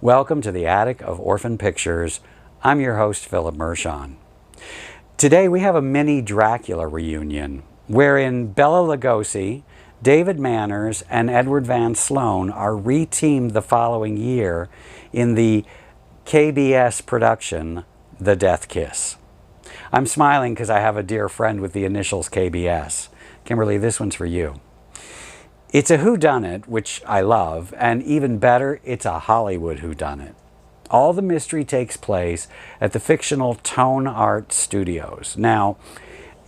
Welcome to the Attic of Orphan Pictures. I'm your host, Philip Mershon. Today we have a mini Dracula reunion, wherein Bela Lugosi, David Manners, and Edward Van Sloan are re-teamed the following year in the KBS production, The Death Kiss. I'm smiling because I have a dear friend with the initials KBS. Kimberly, this one's for you. It's a whodunit, which I love, and even better, it's a Hollywood whodunit. All the mystery takes place at the fictional Tone Art Studios. Now,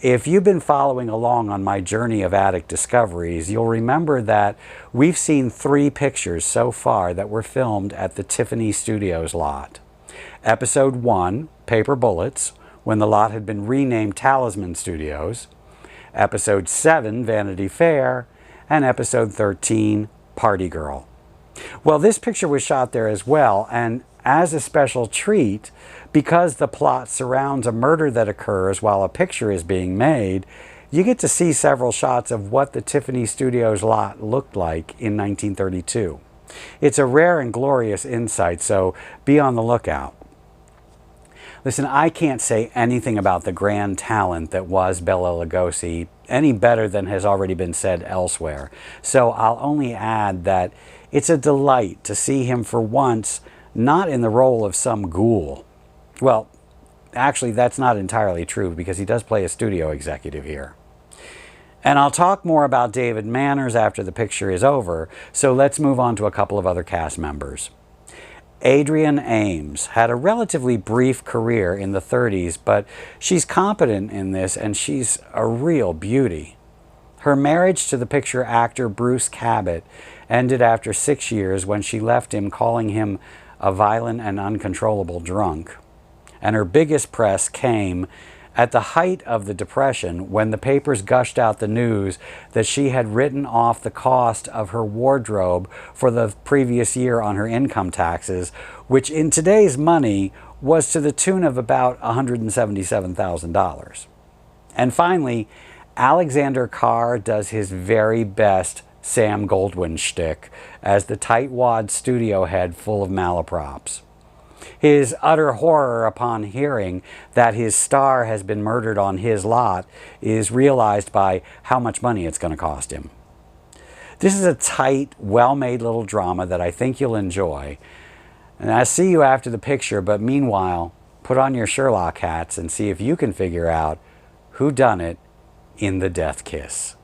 if you've been following along on my journey of attic discoveries, you'll remember that we've seen 3 pictures so far that were filmed at the Tiffany Studios lot. Episode 1, Paper Bullets, when the lot had been renamed Talisman Studios. Episode 7, Vanity Fair. And episode 13, Party Girl. Well, this picture was shot there as well, and as a special treat, because the plot surrounds a murder that occurs while a picture is being made, you get to see several shots of what the Tiffany Studios lot looked like in 1932. It's a rare and glorious insight, so be on the lookout. Listen, I can't say anything about the grand talent that was Bela Lugosi any better than has already been said elsewhere. So I'll only add that it's a delight to see him for once not in the role of some ghoul. Well, actually that's not entirely true because he does play a studio executive here. And I'll talk more about David Manners after the picture is over, so let's move on to a couple of other cast members. Adrienne Ames had a relatively brief career in the 30s, but she's competent in this and she's a real beauty. Her marriage to the picture actor Bruce Cabot ended after 6 years when she left him, calling him a violent and uncontrollable drunk. And her biggest press came at the height of the Depression, when the papers gushed out the news that she had written off the cost of her wardrobe for the previous year on her income taxes, which in today's money was to the tune of about $177,000. And finally, Alexander Carr does his very best Sam Goldwyn shtick as the tightwad studio head full of malaprops. His utter horror upon hearing that his star has been murdered on his lot is realized by how much money it's going to cost him. This is a tight, well-made little drama that I think you'll enjoy. And I'll see you after the picture, but meanwhile, put on your Sherlock hats and see if you can figure out who done it in The Death Kiss.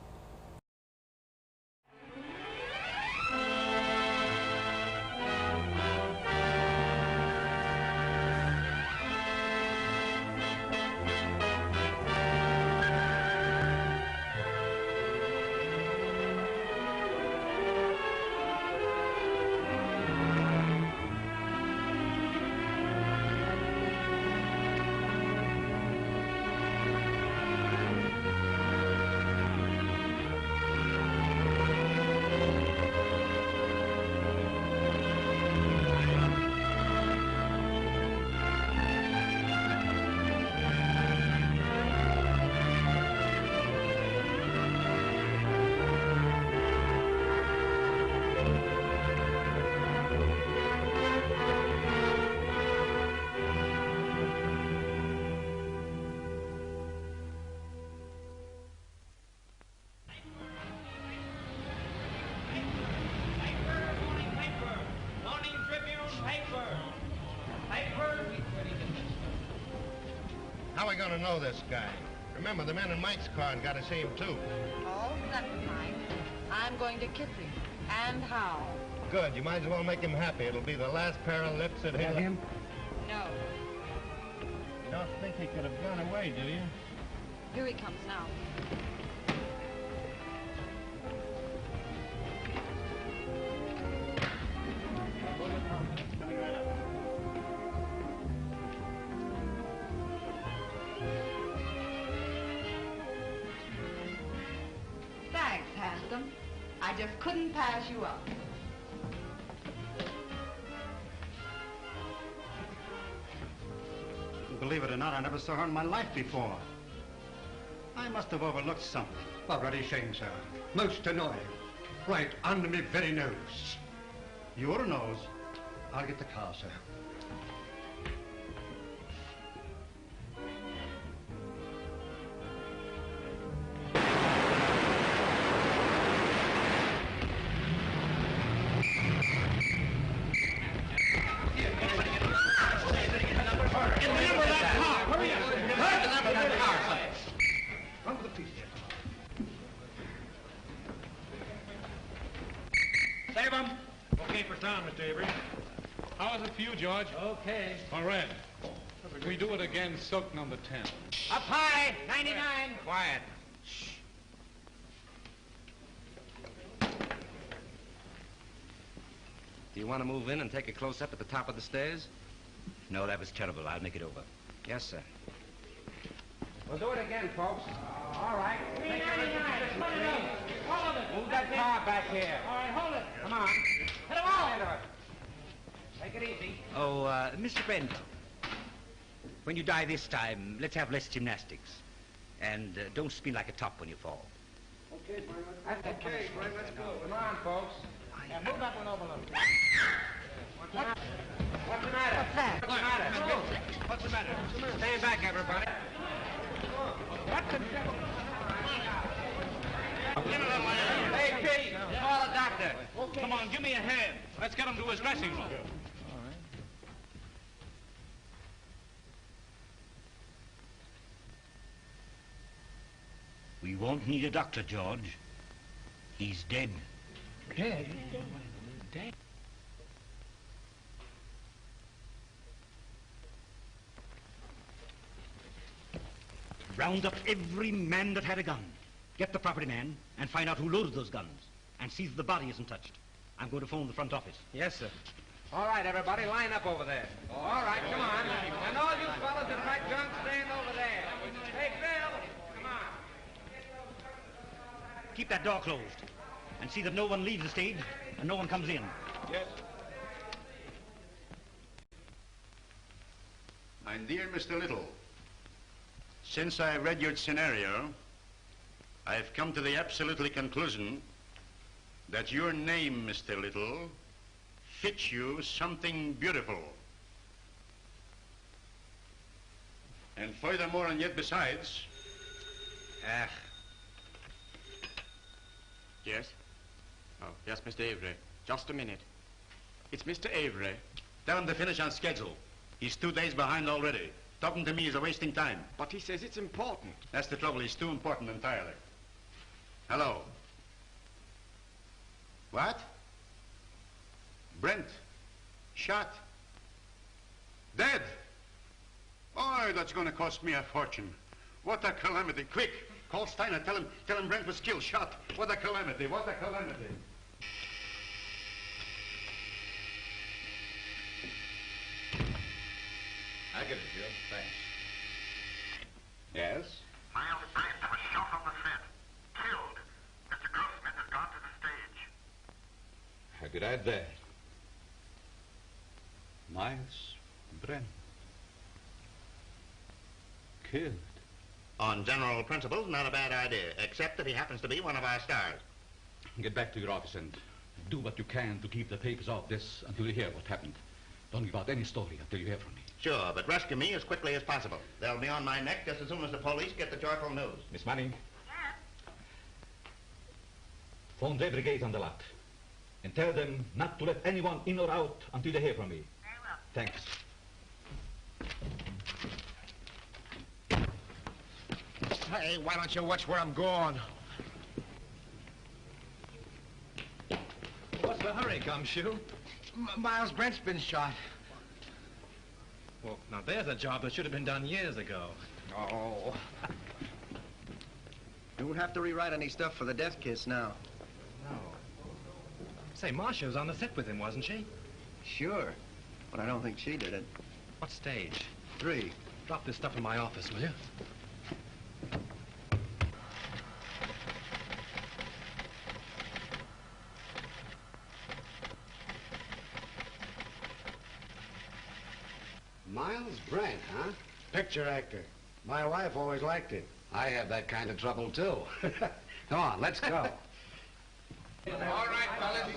How are we going to know this guy? Remember, the men in Mike's car got to see him, too. Oh, never mind. I'm going to kiss him. And how? Good. You might as well make him happy. It'll be the last pair of lips that hit him. No. You don't think he could have gone away, do you? Here he comes now. Thanks, handsome. I just couldn't pass you up. Believe it or not, I never saw her in my life before. I must have overlooked something. Already shame, sir. Most annoying. Right under me very nose. Your nose? I'll get the car, sir. Save him! Okay for sound, Mr. Avery. How is it for you, George? Okay. All right. If we do it again, silk number 10. Up high, 99. Quiet. Do you want to move in and take a close-up at the top of the stairs? No, that was terrible. I'll make it over. Yes, sir. We'll do it again, folks. All right. 399. Hold it. Move that car back here. All right, hold it. Come on. Hit him all. Take it easy. Oh, Mr. Brent, when you die this time, let's have less gymnastics. And don't spin like a top when you fall. Okay, Brian, let's go. Come on, folks. Yeah, move that one over a little. What's the matter? What's the matter? What's the matter? Stand back, everybody. What the devil? Hey, Pete, call the doctor. Okay. Come on, give me a hand. Let's get him to his dressing room. We won't need a doctor, George. He's dead. Dead? Dead? Round up every man that had a gun. Get the property man and find out who loaded those guns. And see that the body isn't touched. I'm going to phone the front office. Yes, sir. All right, everybody, line up over there. All right, come on. And all you fellas that pack guns, stand over there. Hey, Bill, come on. Keep that door closed. And see that no one leaves the stage and no one comes in. Yes. My dear Mr. Little, since I read your scenario, I've come to the absolutely conclusion that your name, Mr. Little, fits you something beautiful. And furthermore, and yet besides... Yes? Oh, yes, Mr. Avery. Just a minute. It's Mr. Avery. Tell him to finish on schedule. He's 2 days behind already. Talking to me is a wasting time. But he says it's important. That's the trouble. He's too important entirely. Hello. What? Brent. Shot. Dead. Oh, that's going to cost me a fortune. What a calamity. Quick. Call Steiner. Tell him Brent was killed, shot. What a calamity. What a calamity. I get it, Joe. Thanks. Yes? Miles Brent was shot on the set. Killed. Mr. Grossman has gone to the stage. How could I that? Miles Brent. Killed. On general principles, not a bad idea, except that he happens to be one of our stars. Get back to your office and do what you can to keep the papers off this until you hear what happened. Don't give out any story until you hear from me. Sure, but rescue me as quickly as possible. They'll be on my neck just as soon as the police get the joyful news. Miss Manning? Phone the brigade on the lot. And tell them not to let anyone in or out until they hear from me. Very well. Thanks. Hey, why don't you watch where I'm going? What's the hurry, Gumshoe? Miles Brent's been shot. Well, now there's a job that should have been done years ago. Oh. You won't have to rewrite any stuff for the death kiss now. No. Say, Marcia was on the set with him, wasn't she? Sure, but I don't think she did it. What stage? 3. Drop this stuff in my office, will you? Miles Brent, huh? Picture actor. My wife always liked it. I have that kind of trouble, too. Come on, let's go. All right, fellas.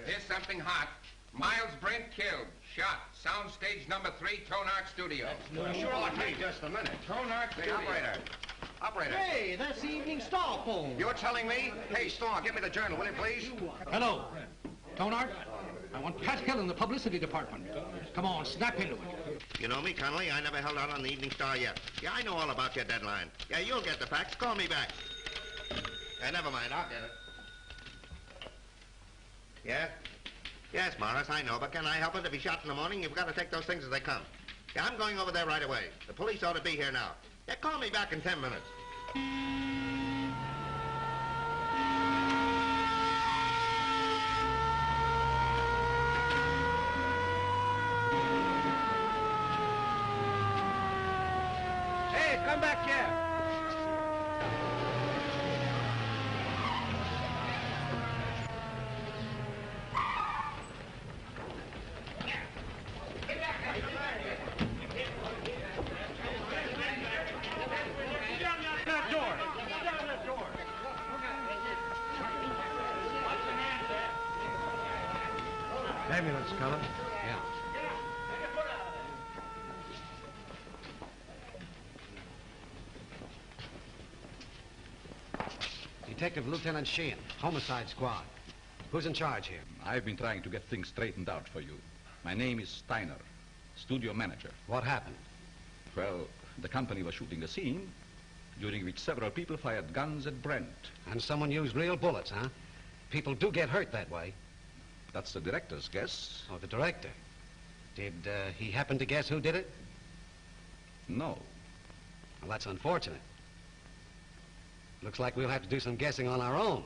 Here's something hot. Miles Brent killed. Soundstage number 3, Tone Art Studio. Sure, hey, just a minute. Tone Art Studio. Operator. Operator. Hey, that's the Evening Star phone. You're telling me? Hey, Star, give me the journal, will you, please? Hello. Tone Art? I want Pat Hill in the publicity department. Come on, snap into it. You know me, Connolly. I never held out on the Evening Star yet. Yeah, I know all about your deadline. Yeah, you'll get the facts. Call me back. Yeah, never mind. I'll get it. Yeah? Yes, Morris, I know, but can I help it? If he's shot in the morning, you've got to take those things as they come. Yeah, I'm going over there right away. The police ought to be here now. Yeah, call me back in 10 minutes. Hey, come back here. Ambulance, Colonel. Yeah. Detective Lieutenant Sheehan, Homicide Squad. Who's in charge here? I've been trying to get things straightened out for you. My name is Steiner, studio manager. What happened? Well, the company was shooting a scene during which several people fired guns at Brent. And someone used real bullets, huh? People do get hurt that way. That's the director's guess. Oh, the director. Did he happen to guess who did it? No. Well, that's unfortunate. Looks like we'll have to do some guessing on our own.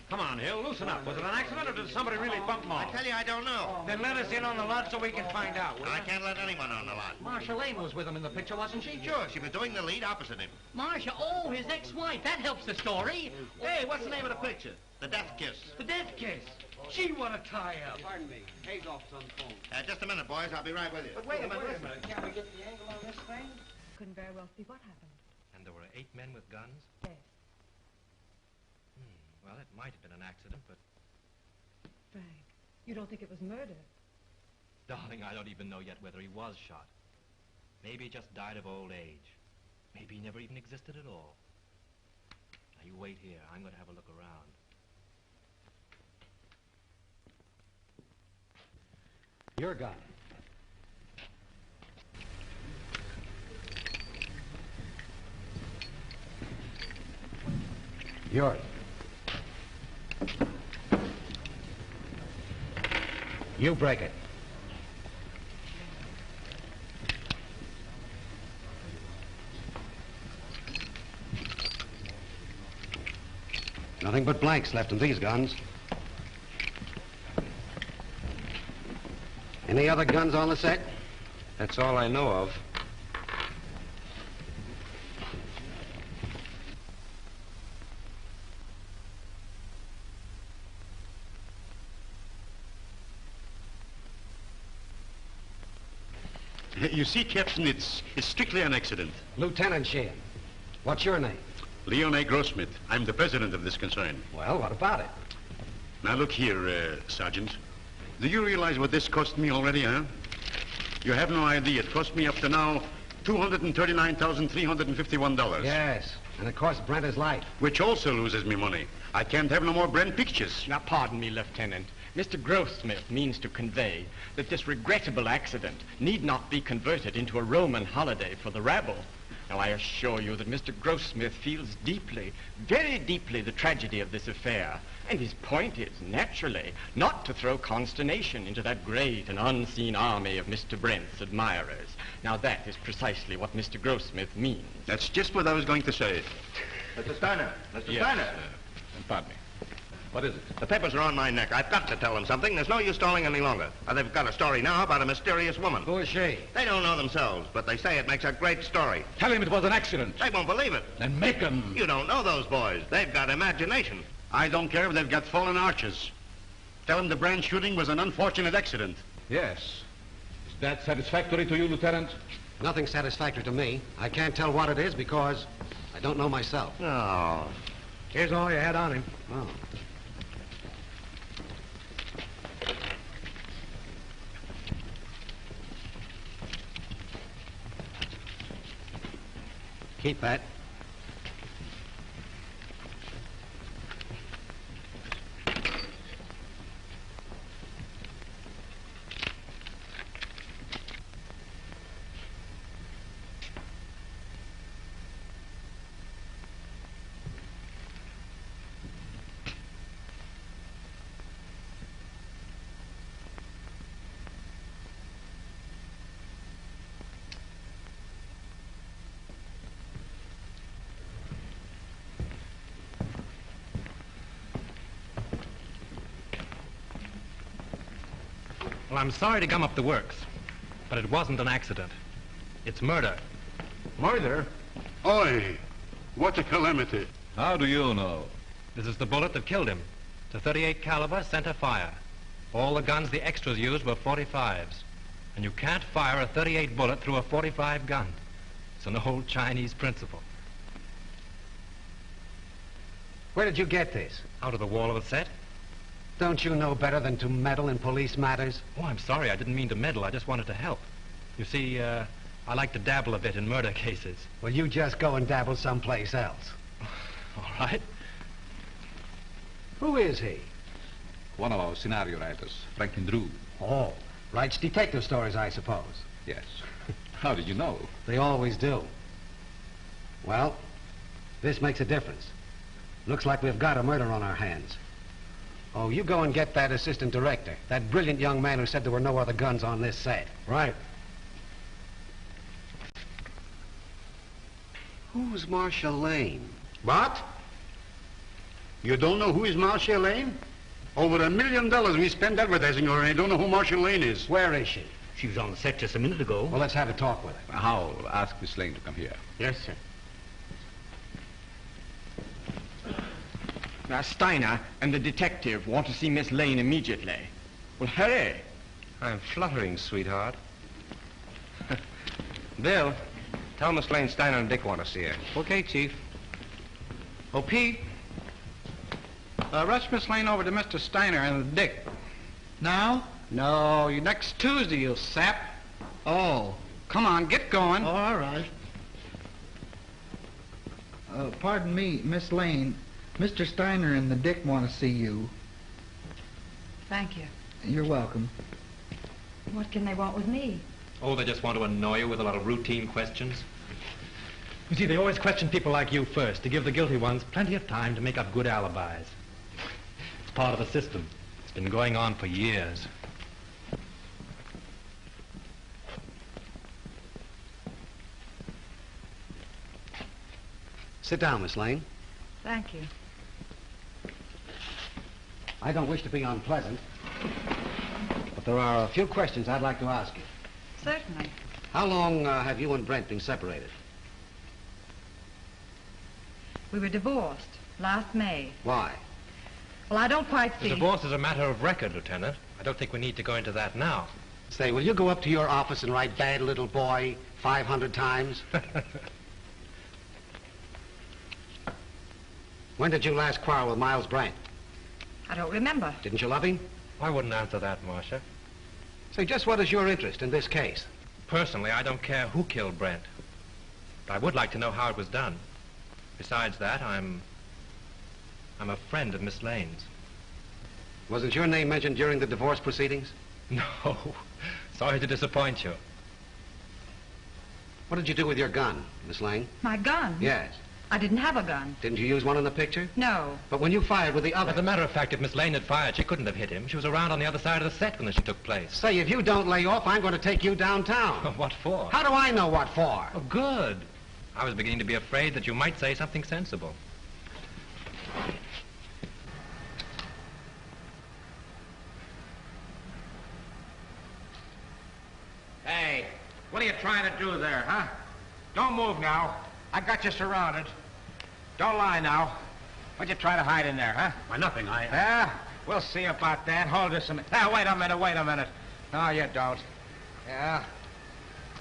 Come on, Hill, loosen up. Was it an accident or did somebody really bump him I off? tell you, I don't know. Then let us in on the lot so we can find out, will I you? can't let anyone on the lot. Marcia Lane was with him in the picture, wasn't she? Sure, she was doing the lead opposite him. Marcia, oh, his ex-wife. That helps the story. Hey, what's the name of the picture? The Death Kiss. The death kiss. She want to tie up. Pardon me. Hayes office on the phone. Just a minute, boys. I'll be right with you. But wait a minute, listen. Can't we get the angle on this thing? Couldn't very well see what happened. And there were 8 men with guns? Yes. Well, it might have been an accident, but... Frank, you don't think it was murder? Darling, I don't even know yet whether he was shot. Maybe he just died of old age. Maybe he never even existed at all. Now, you wait here. I'm going to have a look around. Your gun. Yours. You break it. Nothing but blanks left in these guns. Any other guns on the set? That's all I know of. You see, Captain, it's strictly an accident. Lieutenant Sheehan. What's your name? Leon A. Grossmith. I'm the president of this concern. Well, what about it? Now, look here, Sergeant. Do you realize what this cost me already, huh? You have no idea. It cost me up to now $239,351. Yes, and it cost Brent his life. Which also loses me money. I can't have no more Brent pictures. Now, pardon me, Lieutenant. Mr. Grossmith means to convey that this regrettable accident need not be converted into a Roman holiday for the rabble. Now, I assure you that Mr. Grossmith feels deeply, very deeply, the tragedy of this affair. And his point is, naturally, not to throw consternation into that great and unseen army of Mr. Brent's admirers. Now, that is precisely what Mr. Grossmith means. That's just what I was going to say. Mr. Steiner. Mr. Yes, Steiner. Pardon me. What is it? The papers are on my neck. I've got to tell them something. There's no use stalling any longer. They've got a story now about a mysterious woman. Who is she? They don't know themselves, but they say it makes a great story. Tell him it was an accident. They won't believe it. Then make him. You don't know those boys. They've got imagination. I don't care if they've got fallen arches. Tell them the Brand shooting was an unfortunate accident. Yes. Is that satisfactory to you, Lieutenant? Nothing satisfactory to me. I can't tell what it is because I don't know myself. Oh. Here's all you had on him. Oh. Keep that. Well, I'm sorry to gum up the works, but it wasn't an accident. It's murder. Murder? Oi, what a calamity. How do you know? This is the bullet that killed him. It's a 38 caliber center fire. All the guns the extras used were 45s. And you can't fire a 38 bullet through a 45 gun. It's an old Chinese principle. Where did you get this? Out of the wall of a set. Don't you know better than to meddle in police matters? Oh, I'm sorry. I didn't mean to meddle. I just wanted to help. You see, I like to dabble a bit in murder cases. Well, you just go and dabble someplace else. All right. Who is he? One of our scenario writers, Franklin Drew. Oh, writes detective stories, I suppose. Yes. How did you know? They always do. Well, this makes a difference. Looks like we've got a murder on our hands. Oh, you go and get that assistant director, that brilliant young man who said there were no other guns on this set. Right. Who's Marcia Lane? What? You don't know who is Marcia Lane? Over $1 million we spent advertising her, and I don't know who Marcia Lane is. Where is she? She was on the set just a minute ago. Well, let's have a talk with her. I'll ask Miss Lane to come here. Yes, sir. Now, Steiner and the detective want to see Miss Lane immediately. Well, hurry. I'm fluttering, sweetheart. Bill, tell Miss Lane Steiner and Dick want to see her. Okay, Chief. Oh, Pete, rush Miss Lane over to Mr. Steiner and Dick. Now? No, next Tuesday, you sap. Oh, come on, get going. Oh, all right. Pardon me, Miss Lane. Mr. Steiner and the Dick want to see you. Thank you. You're welcome. What can they want with me? Oh, they just want to annoy you with a lot of routine questions. You see, they always question people like you first to give the guilty ones plenty of time to make up good alibis. It's part of the system. It's been going on for years. Sit down, Miss Lane. Thank you. I don't wish to be unpleasant, but there are a few questions I'd like to ask you. Certainly. How long have you and Brent been separated? We were divorced last May. Why? Well, I don't quite see... The divorce is a matter of record, Lieutenant. I don't think we need to go into that now. Say, will you go up to your office and write "bad little boy" 500 times? When did you last quarrel with Miles Brent? I don't remember. Didn't you love him? I wouldn't answer that, Marcia. Say, just what is your interest in this case? Personally, I don't care who killed Brent. But I would like to know how it was done. Besides that, I'm a friend of Miss Lane's. Wasn't your name mentioned during the divorce proceedings? No. Sorry to disappoint you. What did you do with your gun, Miss Lane? My gun? Yes. I didn't have a gun. Didn't you use one in the picture? No. But when you fired with the other... As a matter of fact, if Miss Lane had fired, she couldn't have hit him. She was around on the other side of the set when the shooting took place. Say, if you don't lay off, I'm going to take you downtown. What for? How do I know what for? Oh, good. I was beginning to be afraid that you might say something sensible. Hey, what are you trying to do there, huh? Don't move now. I got you surrounded. Don't lie now. What'd you try to hide in there, huh? Why, nothing. Yeah? We'll see about that. Hold this a minute. Now, wait a minute. No, you don't. Yeah?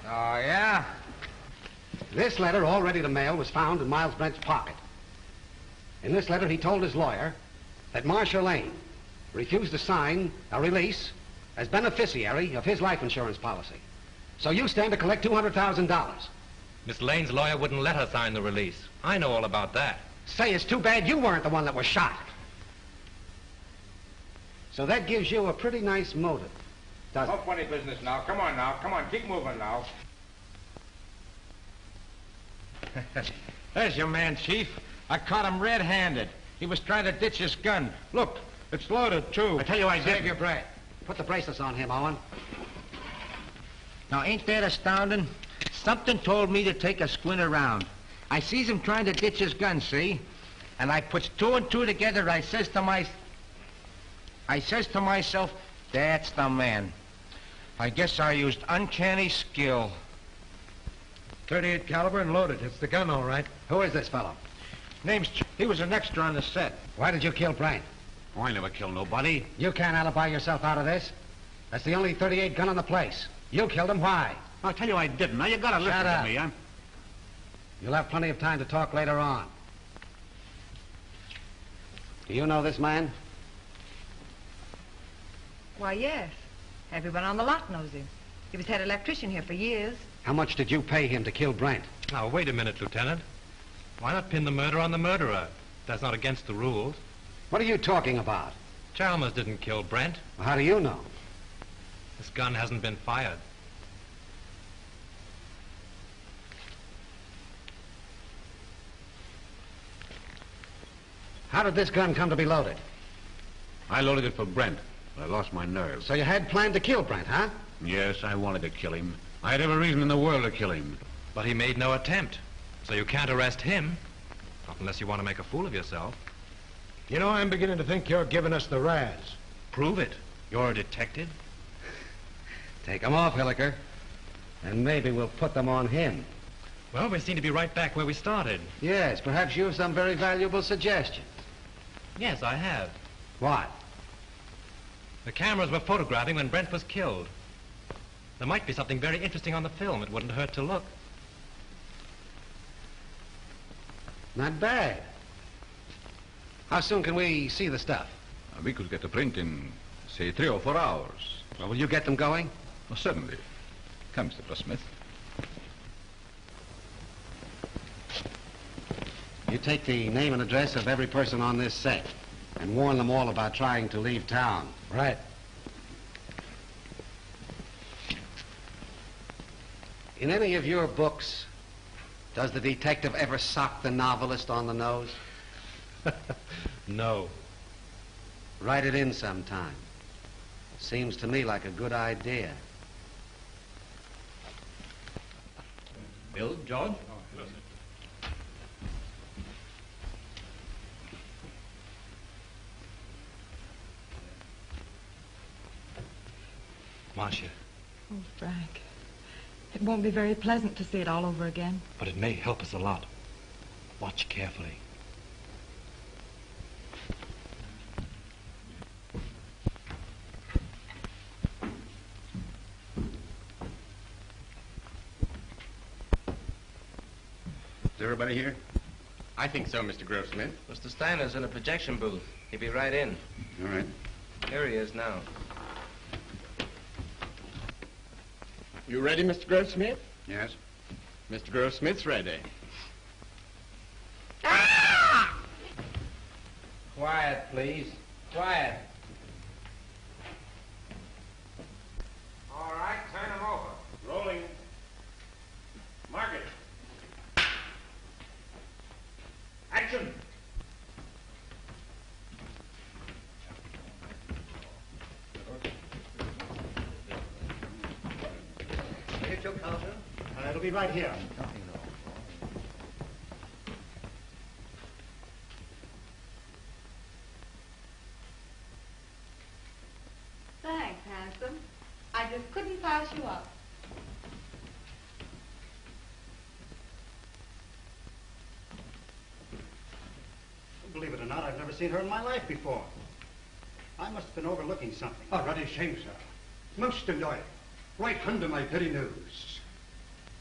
Oh, yeah? This letter, all ready to mail, was found in Miles Brent's pocket. In this letter, he told his lawyer that Marcia Lane refused to sign a release as beneficiary of his life insurance policy. So you stand to collect $200,000. Miss Lane's lawyer wouldn't let her sign the release. I know all about that. Say, it's too bad you weren't the one that was shot. So that gives you a pretty nice motive, doesn't it? No funny business now. Come on now. Come on, keep moving now. There's your man, Chief. I caught him red-handed. He was trying to ditch his gun. Look, it's loaded, too. I tell you I did. Save your breath. Put the bracelets on him, Owen. Now, ain't that astounding? Something told me to take a squint around. I sees him trying to ditch his gun, see? And I puts two and two together. I says to myself, that's the man. I guess I used uncanny skill. 38 caliber and loaded. It's the gun, all right. Who is this fellow? Name's he was an extra on the set. Why did you kill Brent? Oh, I never killed nobody. You can't alibi yourself out of this. That's the only 38 gun on the place. You killed him. Why? I'll tell you I didn't. Now, you gotta listen Shut up. to me. You'll have plenty of time to talk later on. Do you know this man? Why, yes. Everyone on the lot knows him. He was head electrician here for years. How much did you pay him to kill Brent? Now, wait a minute, Lieutenant. Why not pin the murder on the murderer? That's not against the rules. What are you talking about? Chalmers didn't kill Brent. Well, how do you know? This gun hasn't been fired. How did this gun come to be loaded? I loaded it for Brent, but I lost my nerve. So you had planned to kill Brent, huh? Yes, I wanted to kill him. I had every reason in the world to kill him. But he made no attempt. So you can't arrest him. Not unless you want to make a fool of yourself. You know, I'm beginning to think you're giving us the razz. Prove it. You're a detective. Take them off, Hilliker. And maybe we'll put them on him. Well, we seem to be right back where we started. Yes, perhaps you have some very valuable suggestions. Yes, I have. What? The cameras were photographing when Brent was killed. There might be something very interesting on the film. It wouldn't hurt to look. Not bad. How soon can we see the stuff? We could get a print in, say, 3 or 4 hours. Well, will you get them going? Oh, certainly. Come, Mr. Grossmith. You take the name and address of every person on this set and warn them all about trying to leave town. Right. In any of your books, does the detective ever sock the novelist on the nose? No. Write it in sometime. Seems to me like a good idea. Bill, George? Marcia. Oh, Frank. It won't be very pleasant to see it all over again. But it may help us a lot. Watch carefully. Is everybody here? I think so, Mr. Grossmith. Mr. Steiner's in a projection booth. He'll be right in. All right. Here he is now. You ready, Mr. Grossmith? Yes. Mr. Grossmith's ready. Quiet, please. Quiet. All right, turn him over. Rolling. Mark it. Action. Get your counter. It'll be right here. Thanks, handsome. I just couldn't pass you up. Believe it or not, I've never seen her in my life before. I must have been overlooking something. Oh, ruddy shame, sir. Most annoying. Right under my very nose.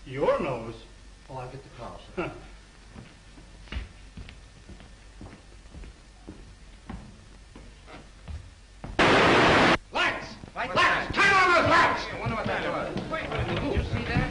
Your nose? Oh, I'll get the car, sir. Lights! Lights! Turn on those lights! I wonder what that was. Wait, did you see that?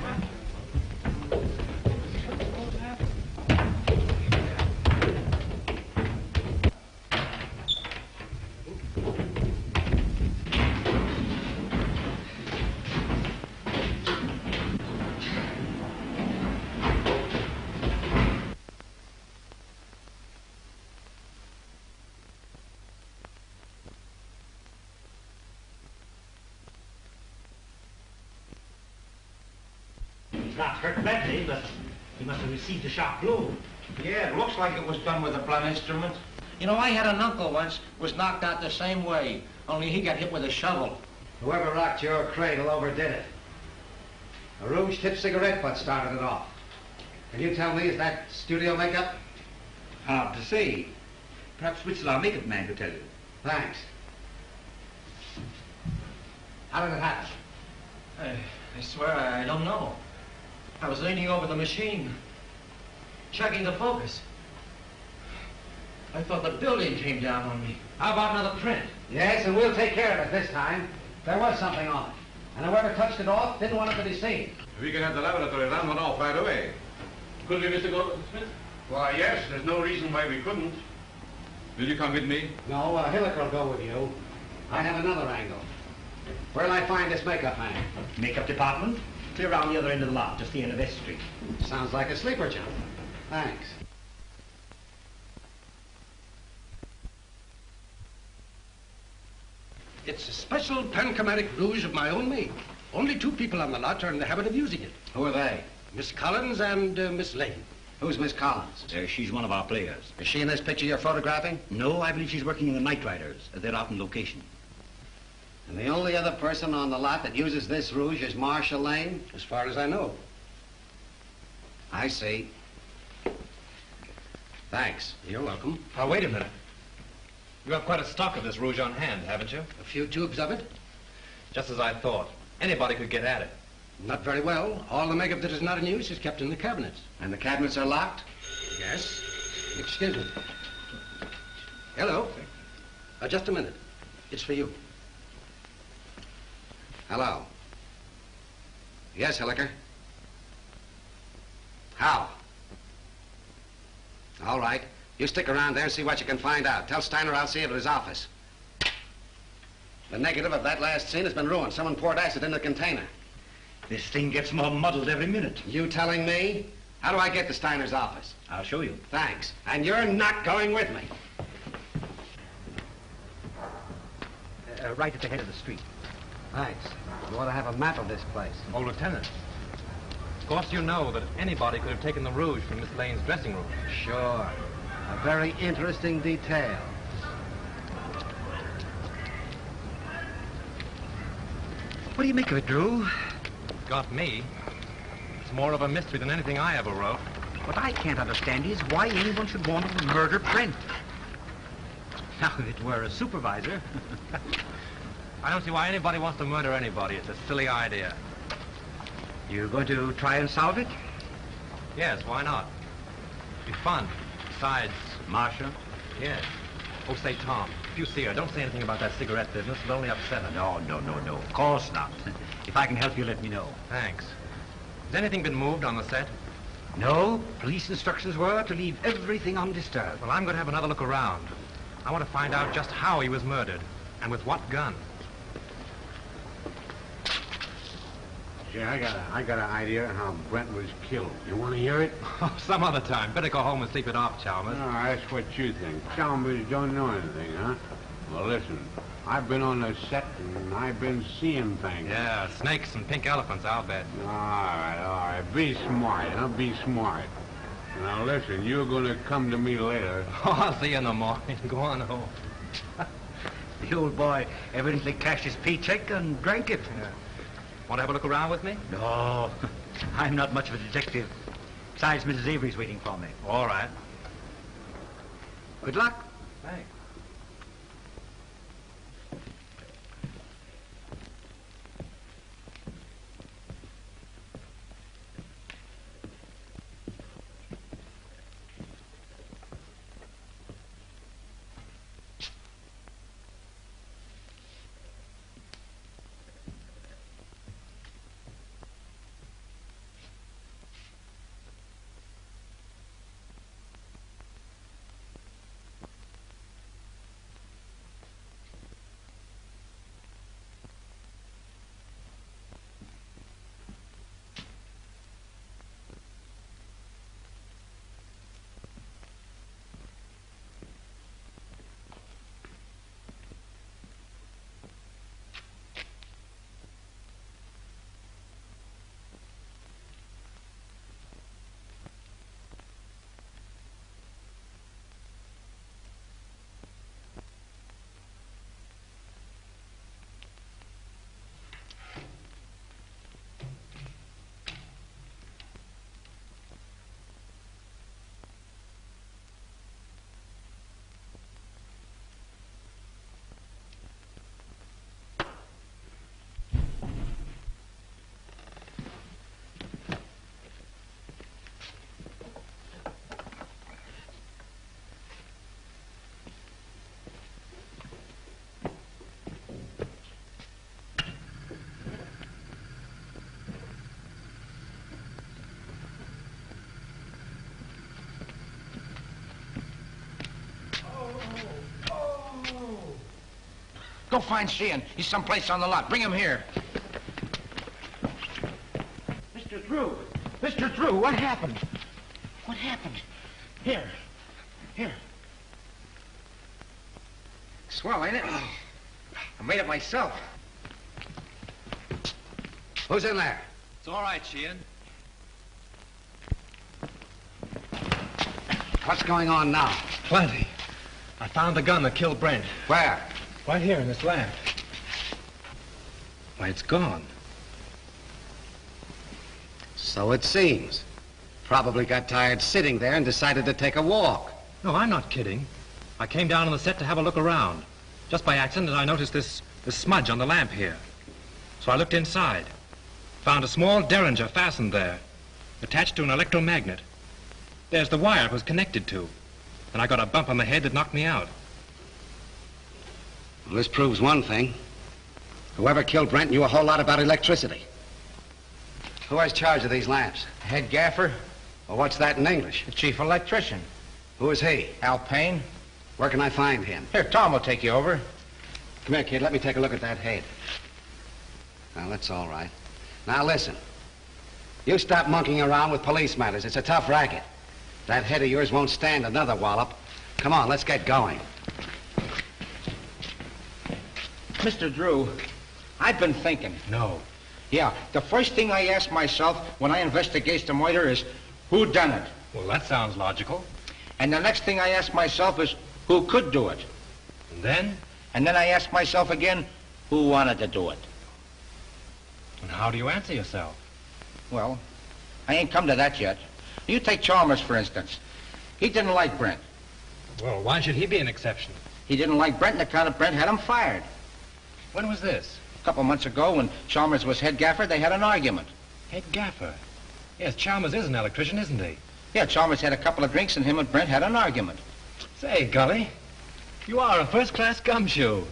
He's not hurt badly, but he must have received a sharp blow. Yeah, it looks like it was done with a blunt instrument. You know, I had an uncle once was knocked out the same way, only he got hit with a shovel. Whoever rocked your cradle overdid it. A rouge-tipped cigarette butt started it off. Can you tell me, is that studio makeup? Hard to say. Perhaps Whittle, our makeup man, could tell you. Thanks. How did it happen? I swear I don't know. I was leaning over the machine, checking the focus. I thought the building came down on me. How about another print? Yes, and we'll take care of it this time. There was something on it. And whoever touched it off didn't want it to be seen. We can have the laboratory run one off right away. Could we, Mr. Goldsmith? Why, yes, there's no reason why we couldn't. Will you come with me? No, Hilliker will go with you. I have another angle. Where'll I find this makeup man? Makeup department? Clear around the other end of the lot, just the end of S Street. Sounds like a sleeper jump. Thanks. It's a special panchromatic rouge of my own make. Only 2 people on the lot are in the habit of using it. Who are they? Miss Collins and Miss Lane. Who's Miss Collins? She's one of our players. Is she in this picture you're photographing? No, I believe she's working in the Night Riders. They're out on location. And the only other person on the lot that uses this rouge is Marcia Lane? As far as I know. I see. Thanks. You're welcome. Now, wait a minute. You have quite a stock of this rouge on hand, haven't you? A few tubes of it? Just as I thought. Anybody could get at it. Not very well. All the makeup that is not in use is kept in the cabinets. And the cabinets are locked? Yes. Excuse me. Hello. Just a minute. It's for you. Hello. Yes, Hilliker. How? All right. You stick around there and see what you can find out. Tell Steiner I'll see you at his office. The negative of that last scene has been ruined. Someone poured acid in the container. This thing gets more muddled every minute. You telling me? How do I get to Steiner's office? I'll show you. Thanks. And you're not going with me. Right at the head of the street. Thanks. You ought to have a map of this place. Oh, Lieutenant. Of course you know that anybody could have taken the rouge from Miss Lane's dressing room. Sure. A very interesting detail. What do you make of it, Drew? Got me. It's more of a mystery than anything I ever wrote. What I can't understand is why anyone should want to murder Brent. Now, if it were a supervisor... I don't see why anybody wants to murder anybody. It's a silly idea. You going to try and solve it? Yes, why not? It'd be fun. Besides... Marcia? Yes. Oh, say, Tom, if you see her, don't say anything about that cigarette business. It'll only upset her. No. Of course not. If I can help you, let me know. Thanks. Has anything been moved on the set? No. Police instructions were to leave everything undisturbed. Well, I'm going to have another look around. I want to find out just how he was murdered and with what gun. Yeah, I got an idea how Brent was killed. You want to hear it? Oh, some other time. Better go home and sleep it off, Chalmers. No, that's what you think. Chalmers don't know anything, huh? Well, listen. I've been on the set and I've been seeing things. Yeah, snakes and pink elephants, I'll bet. All right. Be smart, huh? Be smart. Now, listen, you're going to come to me later. Oh, I'll see you in the morning. Go on home. The old boy evidently cashed his paycheck and drank it. Yeah. Want to have a look around with me? No, I'm not much of a detective. Besides, Mrs. Avery's waiting for me. All right. Good luck. Thanks. Go find Sheehan. He's someplace on the lot. Bring him here. Mr. Drew. Mr. Drew, what happened? What happened? Here. Swell, ain't it? I made it myself. Who's in there? It's all right, Sheehan. What's going on now? Plenty. I found the gun that killed Brent. Where? Right here in this lamp. Why, it's gone. So it seems. Probably got tired sitting there and decided to take a walk. No, I'm not kidding. I came down on the set to have a look around. Just by accident, I noticed this smudge on the lamp here. So I looked inside. Found a small derringer fastened there, attached to an electromagnet. There's the wire it was connected to. And I got a bump on the head that knocked me out. Well, this proves one thing. Whoever killed Brent knew a whole lot about electricity. Who has charge of these lamps? Head gaffer. Well, what's that in English? The chief electrician. Who is he? Al Payne. Where can I find him? Here, Tom will take you over. Come here, kid. Let me take a look at that head. Well, that's all right. Now, listen. You stop monkeying around with police matters. It's a tough racket. That head of yours won't stand another wallop. Come on, let's get going. Mr. Drew, I've been thinking. No. Yeah, the first thing I ask myself when I investigate the murder is, who done it? Well, that sounds logical. And the next thing I ask myself is, who could do it? And then? And then I ask myself again, who wanted to do it? And how do you answer yourself? Well, I ain't come to that yet. You take Chalmers, for instance. He didn't like Brent. Well, why should he be an exception? He didn't like Brent on account of Brent had him fired. When was this? A couple months ago, when Chalmers was head gaffer, they had an argument. Head gaffer? Yes, Chalmers is an electrician, isn't he? Yeah, Chalmers had a couple of drinks and him and Brent had an argument. Say, Gully, you are a first-class gumshoe.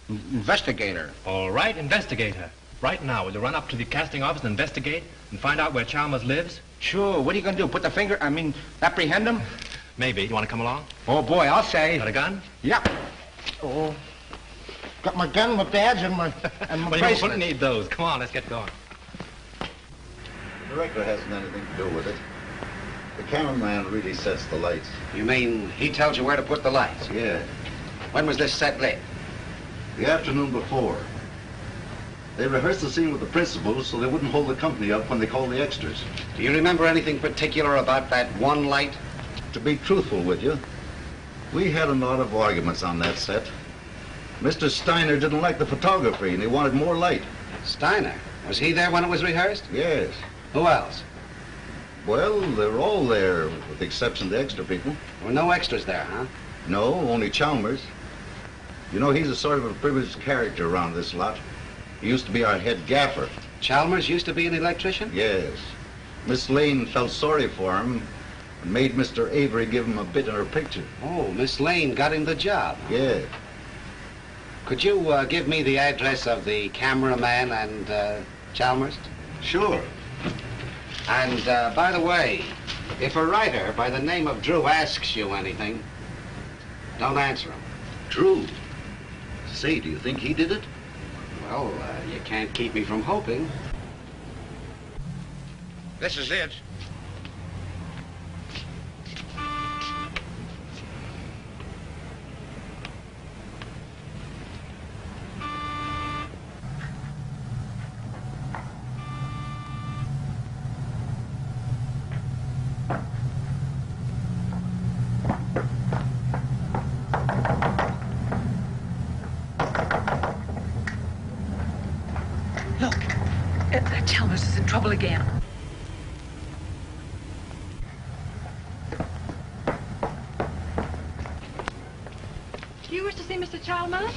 Investigator. All right, investigator. Right now, will you run up to the casting office and investigate and find out where Chalmers lives? Sure. What are you going to do? Put the finger, apprehend him? Maybe. You want to come along? Oh, boy, I'll say. Got a gun? Yeah. Oh. Got my gun, my badge, and my well, bracelet. You won't need those. Come on, let's get going. The director hasn't anything to do with it. The cameraman really sets the lights. You mean he tells you where to put the lights? Yeah. When was this set lit? The afternoon before. They rehearsed the scene with the principals so they wouldn't hold the company up when they called the extras. Do you remember anything particular about that one light? To be truthful with you, we had a lot of arguments on that set. Mr. Steiner didn't like the photography and he wanted more light. Steiner? Was he there when it was rehearsed? Yes. Who else? Well, they're all there, with the exception of the extra people. There were no extras there, huh? No, only Chalmers. You know, he's a sort of a privileged character around this lot. He used to be our head gaffer. Chalmers used to be an electrician? Yes. Miss Lane felt sorry for him and made Mr. Avery give him a bit in her picture. Oh, Miss Lane got him the job. Yeah. Could you give me the address of the cameraman and Chalmers? Sure. And by the way, if a writer by the name of Drew asks you anything, don't answer him. Drew? Say, do you think he did it? Well, you can't keep me from hoping. This is it. Look, Chalmers is in trouble again. Do you wish to see Mr. Chalmers?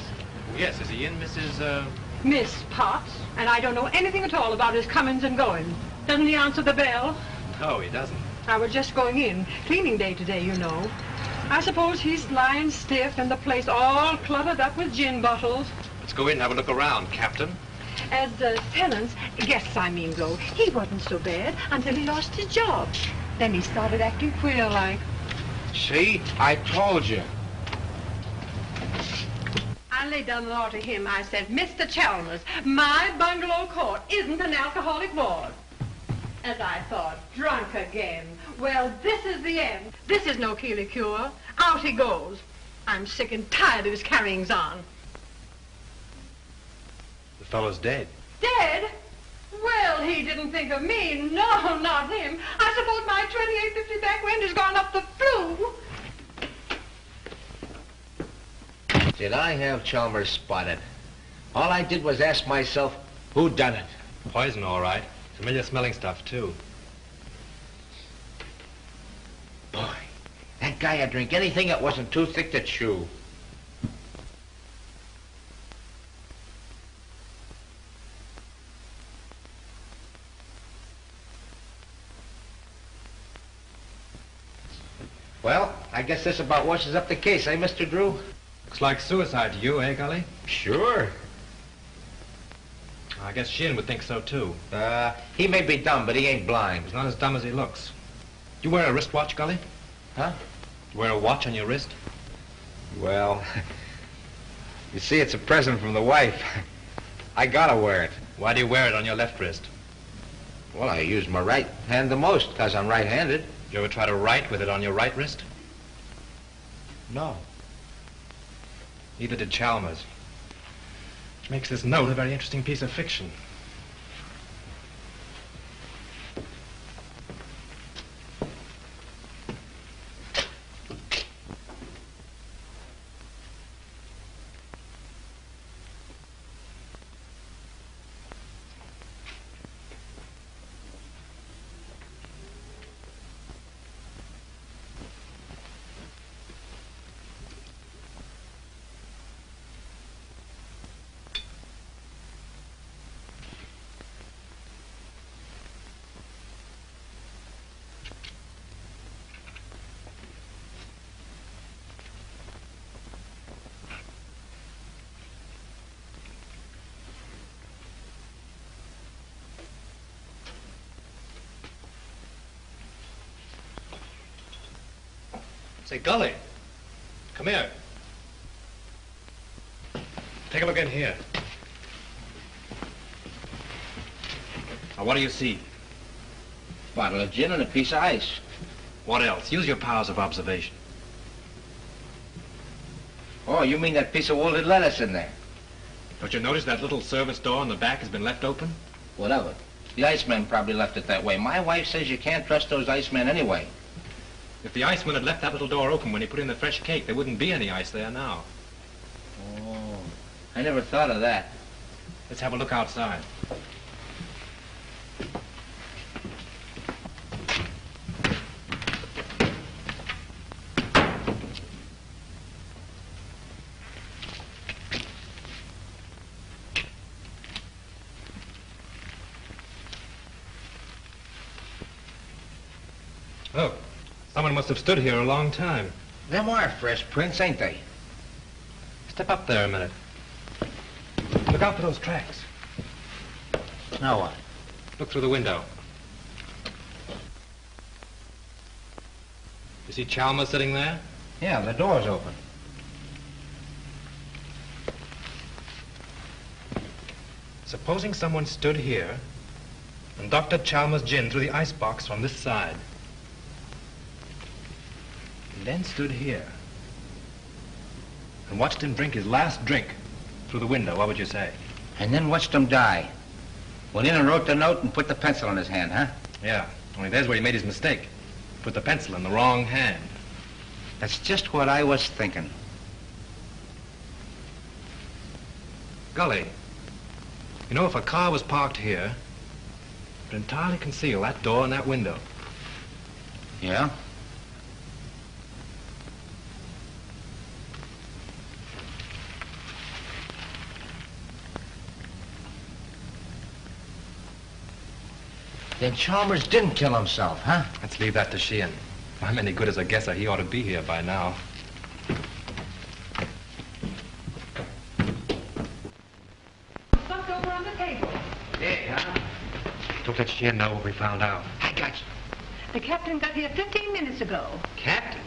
Yes, is he in, Mrs. Miss Potts. And I don't know anything at all about his comings and goings. Doesn't he answer the bell? No, he doesn't. I was just going in. Cleaning day today, you know. I suppose he's lying stiff and the place all cluttered up with gin bottles. Let's go in and have a look around, Captain. As tenants, guests I mean, though, he wasn't so bad until he lost his job. Then he started acting queer like. See? I told you. I I laid down the law to him. I said, Mr. Chalmers, my bungalow court isn't an alcoholic ward. As I thought, drunk again. Well, this is the end. This is no Keeley cure. Out he goes. I'm sick and tired of his carryings on. The fellow's dead. Dead? Well, he didn't think of me. No, not him. I suppose my 2850 back wind has gone up the flue. Did I have Chalmers spotted? All I did was ask myself, who done it? Poison, all right. Familiar smelling stuff, too. Boy, that guy would drink anything that wasn't too thick to chew. Well, I guess this about washes up the case, eh, Mr. Drew? Looks like suicide to you, eh, Gully? Sure. I guess Sheehan would think so, too. He may be dumb, but he ain't blind. He's not as dumb as he looks. You wear a wristwatch, Gully? Huh? You wear a watch on your wrist? Well, you see, it's a present from the wife. I gotta wear it. Why do you wear it on your left wrist? Well, I use my right hand the most, because I'm right-handed. You ever try to write with it on your right wrist? No. Neither did Chalmers. Which makes this note a very interesting piece of fiction. Say, Gully, come here. Take a look in here. Now, what do you see? Bottle of gin and a piece of ice. What else? Use your powers of observation. Oh, you mean that piece of wilted lettuce in there? Don't you notice that little service door in the back has been left open? Whatever. The iceman probably left it that way. My wife says you can't trust those icemen anyway. If the iceman had left that little door open when he put in the fresh cake, there wouldn't be any ice there now. Oh, I never thought of that. Let's have a look outside. Look. Someone must have stood here a long time. Them are fresh prints, ain't they? Step up there a minute. Look out for those tracks. Now what? Look through the window. You see Chalmers sitting there? Yeah, the door's open. Supposing someone stood here and doctored Chalmers' gin through the icebox from this side. Then stood here and watched him drink his last drink through the window, what would you say? And then watched him die. Went in and wrote the note and put the pencil in his hand, huh? Yeah, only there's where he made his mistake. Put the pencil in the wrong hand. That's just what I was thinking. Gully, you know, if a car was parked here, it would entirely conceal that door and that window. Yeah? Then Chalmers didn't kill himself, huh? Let's leave that to Sheehan. If I'm any good as a guesser, he ought to be here by now. Stuffed over on the table. Yeah, huh? Don't let Sheehan know what we found out. I got you. The captain got here 15 minutes ago. Captain?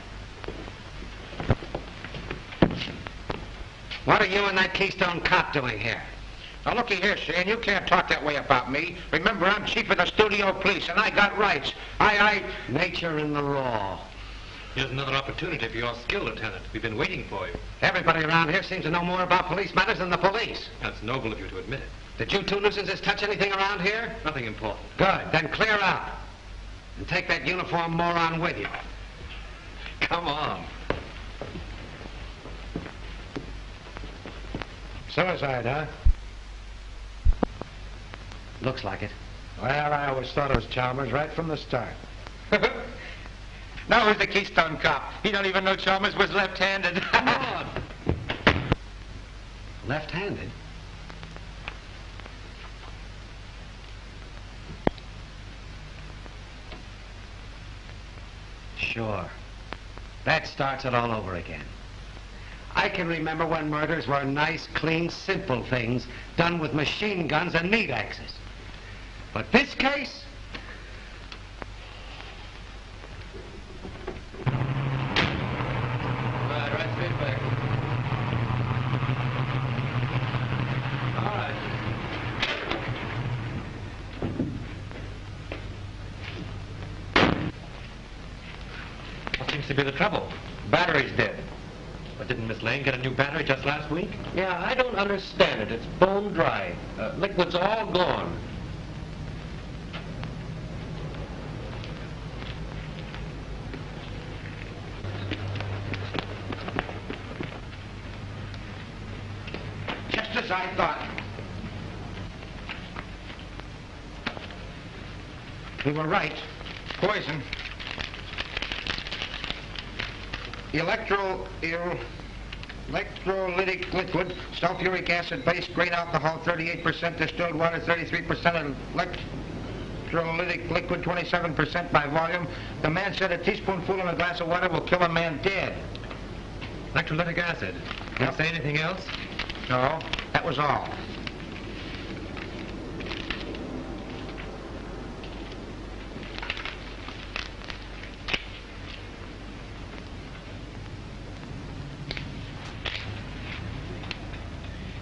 What are you and that Keystone cop doing here? Now, looky here, Shane, you can't talk that way about me. Remember, I'm chief of the studio police, and I got rights. Nature and the law. Here's another opportunity for your skill, Lieutenant. We've been waiting for you. Everybody around here seems to know more about police matters than the police. That's noble of you to admit it. Did you two nuisances touch anything around here? Nothing important. Good. Then clear out. And take that uniformed moron with you. Come on. Suicide, huh? Looks like it. Well, I always thought it was Chalmers right from the start. Now who's the Keystone cop? He don't even know Chalmers was left-handed. Come on. Left-handed? Sure. That starts it all over again. I can remember when murders were nice, clean, simple things done with machine guns and meat axes. But this case? Right straight back. All right. What seems to be the trouble? Battery's dead. But didn't Miss Lane get a new battery just last week? Yeah, I don't understand it. It's bone dry. Liquid's all gone. Just as I thought. We were right. Poison. Electrolytic liquid, sulfuric acid base, great alcohol, 38% distilled water, 33% electrolytic liquid, 27% by volume. The man said a teaspoonful in a glass of water will kill a man dead. Electrolytic acid. Did he say anything else? No, that was all.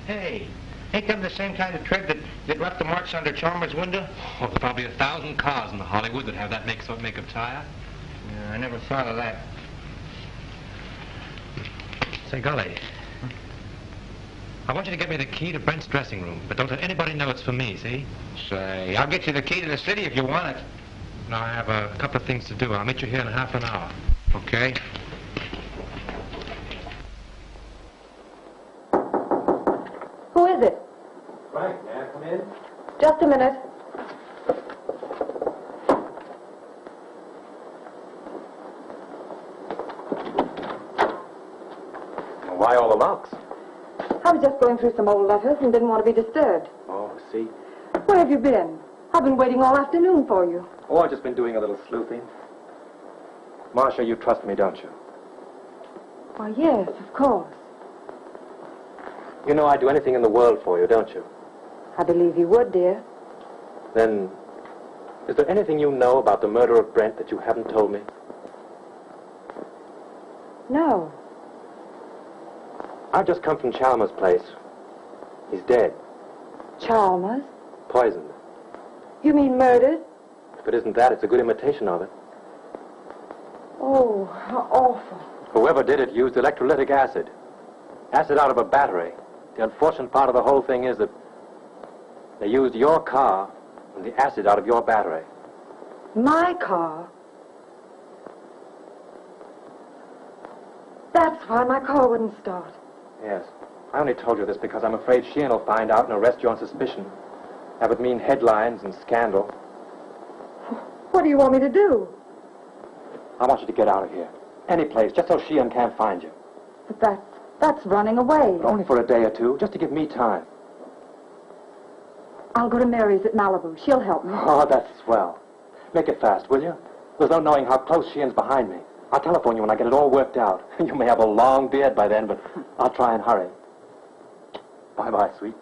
Hey, ain't them the same kind of tread that left the marks under Chalmers' window? Oh, there's probably 1,000 cars in Hollywood that have that make of tire. Yeah, I never thought of that. Say, golly. I want you to get me the key to Brent's dressing room, but don't let anybody know it's for me, see? Say, I'll get you the key to the city if you want it. Now, I have a couple of things to do. I'll meet you here in half an hour. Okay. Who is it? Frank, may I come in? Just a minute. Why all the locks? I was just going through some old letters and didn't want to be disturbed. Oh, see? Where have you been? I've been waiting all afternoon for you. Oh, I've just been doing a little sleuthing. Marcia, you trust me, don't you? Why, yes, of course. You know I'd do anything in the world for you, don't you? I believe you would, dear. Then, is there anything you know about the murder of Brent that you haven't told me? No. I've just come from Chalmers' place. He's dead. Chalmers? Poisoned. You mean murdered? If it isn't that, it's a good imitation of it. Oh, how awful. Whoever did it used electrolytic acid. Acid out of a battery. The unfortunate part of the whole thing is that they used your car and the acid out of your battery. My car? That's why my car wouldn't start. Yes. I only told you this because I'm afraid Sheehan will find out and arrest you on suspicion. That would mean headlines and scandal. What do you want me to do? I want you to get out of here. Any place, just so Sheehan can't find you. But that's running away. But only for a day or two, just to give me time. I'll go to Mary's at Malibu. She'll help me. Oh, that's swell. Make it fast, will you? There's no knowing how close Sheehan's behind me. I'll telephone you when I get it all worked out. You may have a long beard by then, but I'll try and hurry. Bye-bye, sweet.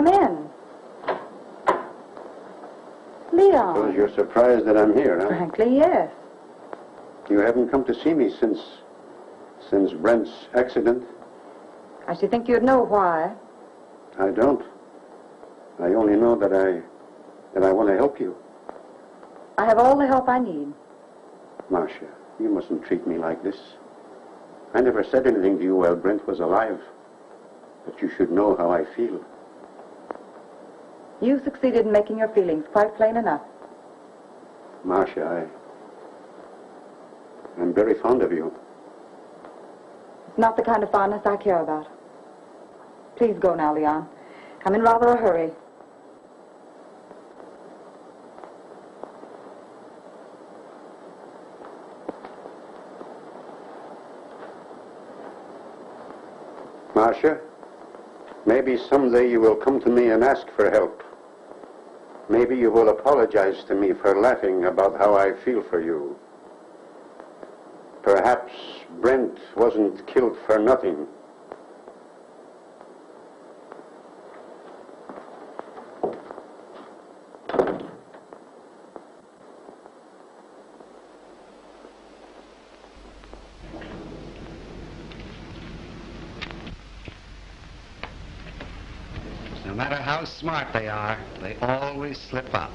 Come in. Leon. Suppose you're surprised that I'm here, huh? Frankly, yes. You haven't come to see me since Brent's accident? I should think you'd know why. I don't. I only know that I want to help you. I have all the help I need. Marcia, you mustn't treat me like this. I never said anything to you while Brent was alive. But you should know how I feel. You succeeded in making your feelings quite plain enough. Marcia, I'm very fond of you. It's not the kind of fondness I care about. Please go now, Leon. I'm in rather a hurry. Marcia, maybe someday you will come to me and ask for help. Maybe you will apologize to me for laughing about how I feel for you. Perhaps Brent wasn't killed for nothing. No matter how smart they are, they always slip up.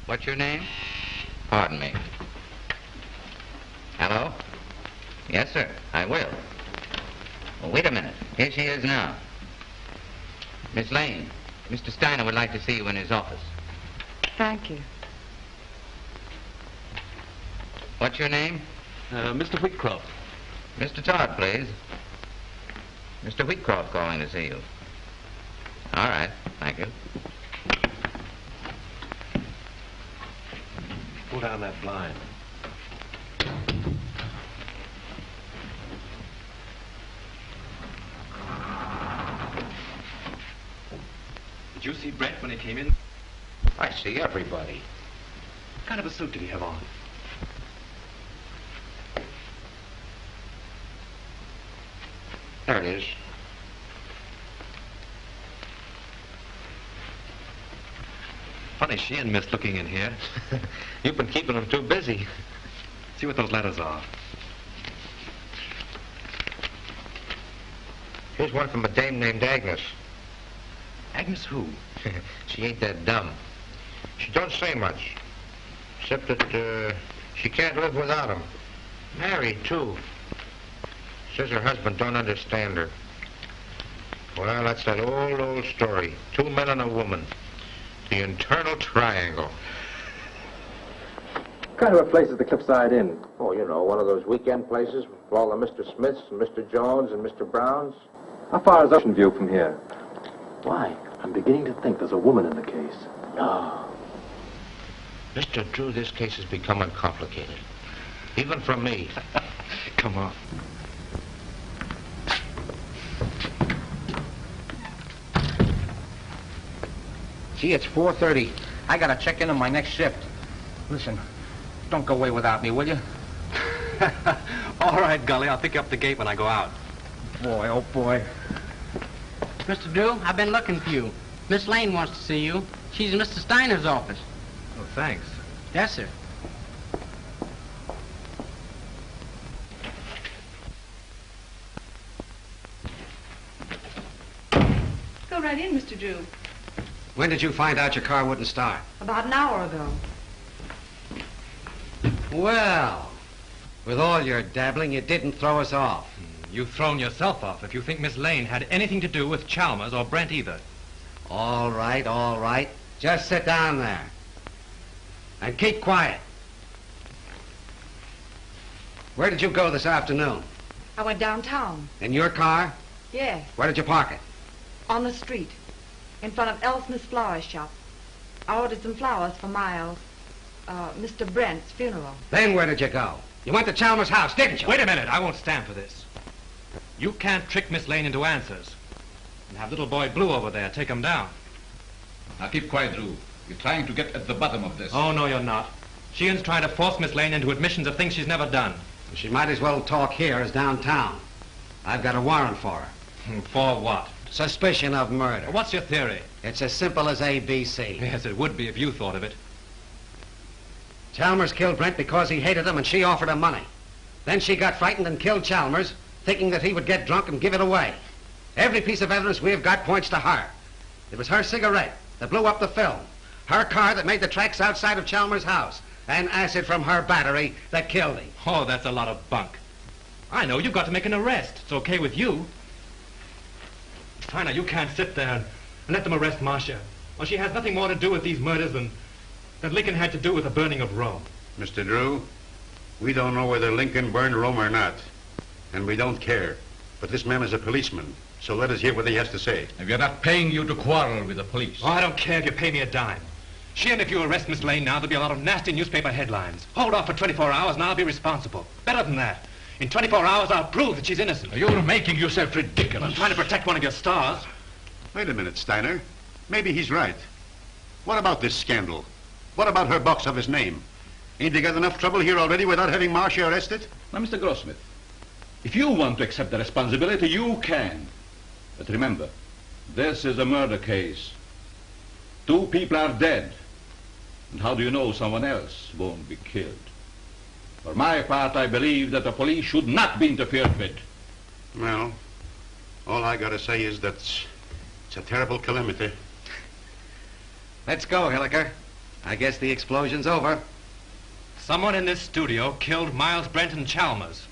What's your name? Pardon me. Hello? Yes, sir, I will. Well, wait a minute. Here she is now. Miss Lane, Mr. Steiner would like to see you in his office. Thank you. What's your name? Mr. Whitcroft. Mr. Todd, please. Mr. Whitcroft calling to see you. All right, thank you. Pull down that blind. Did you see Brent when he came in? I see everybody. What kind of a suit did he have on? There it is. Funny she and Miss looking in here. You've been keeping him too busy. See what those letters are. Here's one from a dame named Agnes. Agnes who? She ain't that dumb. She don't say much. Except that she can't live without him. Married, too. Says her husband don't understand her. Well, that's that old story. 2 men and a woman. The internal triangle. What kind of a place is the Cliffside Inn? Oh, you know, one of those weekend places with all the Mr. Smiths and Mr. Jones and Mr. Browns. How far is Ocean View from here? Why, I'm beginning to think there's a woman in the case. No. Mr. Drew, this case is becoming complicated. Even for me. Come on. Gee, it's 4:30. I gotta check in on my next shift. Listen, don't go away without me, will you? All right, Gully, I'll pick you up the gate when I go out. Boy, oh boy. Mr. Drew, I've been looking for you. Miss Lane wants to see you. She's in Mr. Steiner's office. Oh, thanks. Yes, sir. Go right in, Mr. Drew. When did you find out your car wouldn't start? About an hour ago. Well, with all your dabbling, you didn't throw us off. You've thrown yourself off if you think Miss Lane had anything to do with Chalmers or Brent either. All right, all right. Just sit down there. And keep quiet. Where did you go this afternoon? I went downtown. In your car? Yes, Where did you park it? on the street, in front of Elsmith's flower shop. I ordered some flowers for Miles, Mr. Brent's funeral. Then where did you go? You went to Chalmers' house, didn't you? Wait a minute. I won't stand for this. You can't trick Miss Lane into answers. And have little boy Blue over there take him down. Now keep quiet, Drew. You're trying to get at the bottom of this. Oh, no, you're not. Sheehan's trying to force Miss Lane into admissions of things she's never done. She might as well talk here as downtown. I've got a warrant for her. For what? Suspicion of murder. What's your theory? It's as simple as ABC. Yes, it would be if you thought of it. Chalmers killed Brent because he hated him and she offered him money. Then she got frightened and killed Chalmers, thinking that he would get drunk and give it away. Every piece of evidence we've got points to her. It was her cigarette that blew up the film, her car that made the tracks outside of Chalmers' house, and acid from her battery that killed him. Oh, that's a lot of bunk. I know, you've got to make an arrest. It's okay with you. Steiner, you can't sit there and let them arrest Marcia. Well, she has nothing more to do with these murders than Lincoln had to do with the burning of Rome. Mr. Drew, we don't know whether Lincoln burned Rome or not, and we don't care. But this man is a policeman, so let us hear what he has to say. If you're not paying you to quarrel with the police. Oh, I don't care if you pay me a dime. And if you arrest Miss Lane now, there'll be a lot of nasty newspaper headlines. Hold off for 24 hours and I'll be responsible. Better than that. In 24 hours, I'll prove that she's innocent. You're making yourself ridiculous. I'm trying to protect one of your stars. Wait a minute, Steiner. Maybe he's right. What about this scandal? What about her box office name? Ain't they got enough trouble here already without having Marcia arrested? Now, Mr. Grossmith, if you want to accept the responsibility, you can. But remember, this is a murder case. 2 people are dead. And how do you know someone else won't be killed? For my part, I believe that the police should not be interfered with. Well, all I gotta say is that it's a terrible calamity. Let's go, Hilliker. I guess the explosion's over. Someone in this studio killed Miles Brent and Chalmers.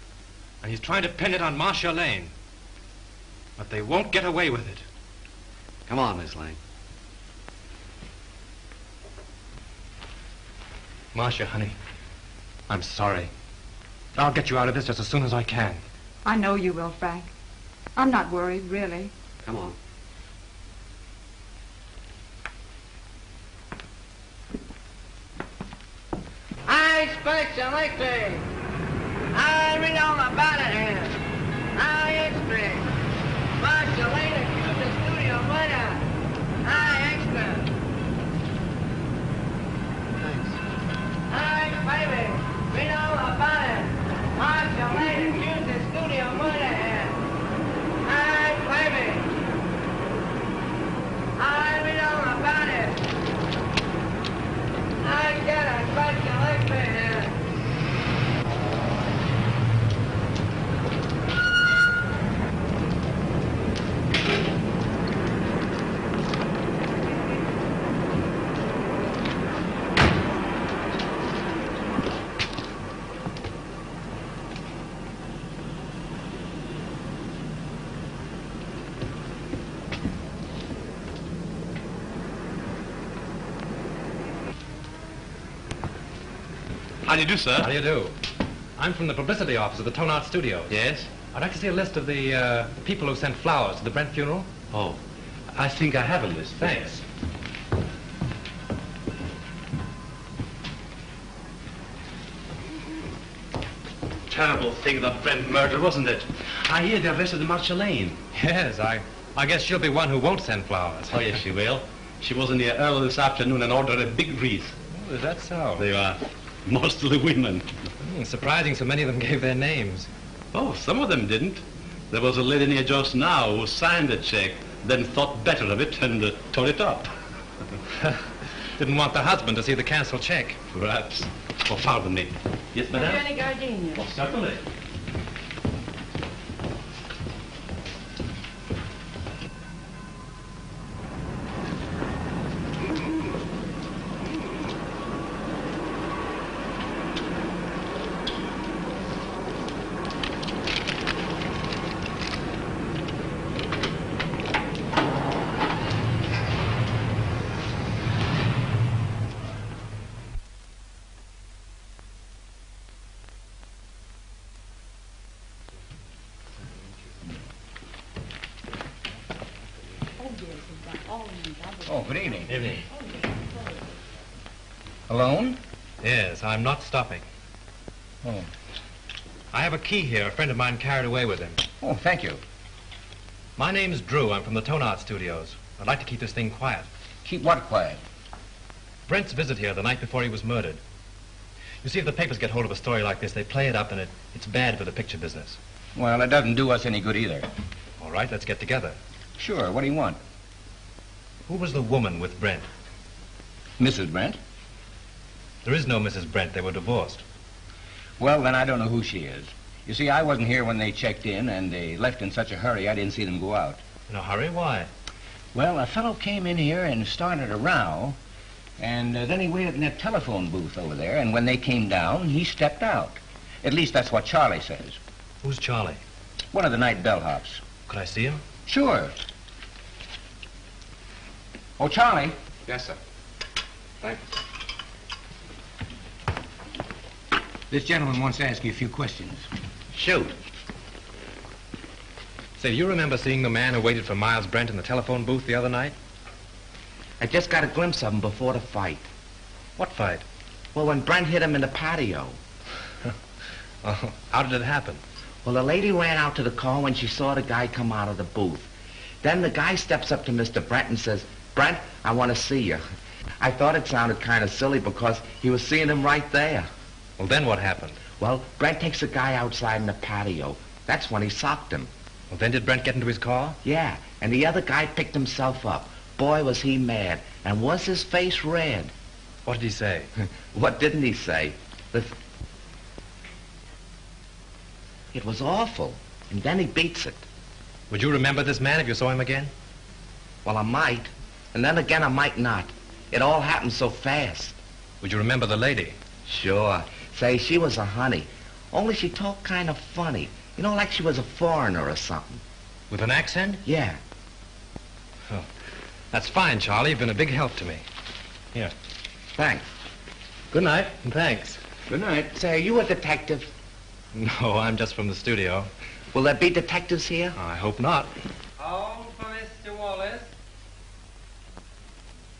And he's trying to pin it on Marcia Lane. But they won't get away with it. Come on, Miss Lane. Marcia, honey, I'm sorry. I'll get you out of this just as soon as I can. I know you will, Frank. I'm not worried, really. Come on. I expect electric. I read all about it here. I expect. Marcia Lane accused the studio murder. I expect. I baby. Read all about it. Marcia Lane accused the studio murder here. I baby. I read all about it. I get it. Expect electric here. How do you do, sir? How do you do? I'm from the publicity office of the Tone Art Studios. Yes? I'd like to see a list of the people who sent flowers to the Brent funeral. Oh, I think I have a list. Thanks. Terrible thing, the Brent murder, wasn't it? I hear they arrested Marcia Lane. Yes, I guess she'll be one who won't send flowers. Oh, yes, she will. She was in here early this afternoon and ordered a big wreath. Oh, is that so? They are mostly women. Surprising so many of them gave their names. Oh, some of them didn't. There was a lady in here just now who signed the check, then thought better of it and tore it up. Didn't want the husband to see the canceled check. Perhaps. Oh, pardon me. Yes, madame? Any gardenia? Oh, certainly. Oh, good evening. Evening. Alone? Yes, I'm not stopping. Oh. I have a key here a friend of mine carried away with him. Oh, thank you. My name's Drew. I'm from the Tone Art Studios. I'd like to keep this thing quiet. Keep what quiet? Brent's visit here the night before he was murdered. You see, if the papers get hold of a story like this, they play it up, and it's bad for the picture business. Well, it doesn't do us any good either. All right, let's get together. Sure, what do you want? Who was the woman with Brent? Mrs. Brent? There is no Mrs. Brent. They were divorced. Well, then I don't know who she is. You see, I wasn't here when they checked in, and they left in such a hurry I didn't see them go out. In a hurry? Why? Well, a fellow came in here and started a row, and then he waited in that telephone booth over there, and when they came down, he stepped out. At least that's what Charlie says. Who's Charlie? One of the night bellhops. Could I see him? Sure. Oh, Charlie. Yes, sir. Thank you, sir. This gentleman wants to ask you a few questions. Shoot. Say, do you remember seeing the man who waited for Miles Brent in the telephone booth the other night? I just got a glimpse of him before the fight. What fight? Well, when Brent hit him in the patio. Oh, how did it happen? Well, the lady ran out to the car when she saw the guy come out of the booth. Then the guy steps up to Mr. Brent and says, "Brent, I want to see you." I thought it sounded kind of silly because he was seeing him right there. Well, then what happened? Well, Brent takes the guy outside in the patio. That's when he socked him. Well, then did Brent get into his car? Yeah, and the other guy picked himself up. Boy, was he mad. And was his face red. What did he say? What didn't he say? It was awful. And then he beats it. Would you remember this man if you saw him again? Well, I might. And then again, I might not. It all happened so fast. Would you remember the lady? Sure. Say, she was a honey. Only she talked kind of funny. You know, like she was a foreigner or something. With an accent? Yeah. Oh, that's fine, Charlie. You've been a big help to me. Here. Thanks. Good night, and thanks. Good night. Say, are you a detective? No, I'm just from the studio. Will there be detectives here? I hope not. Call for Mr. Wallace.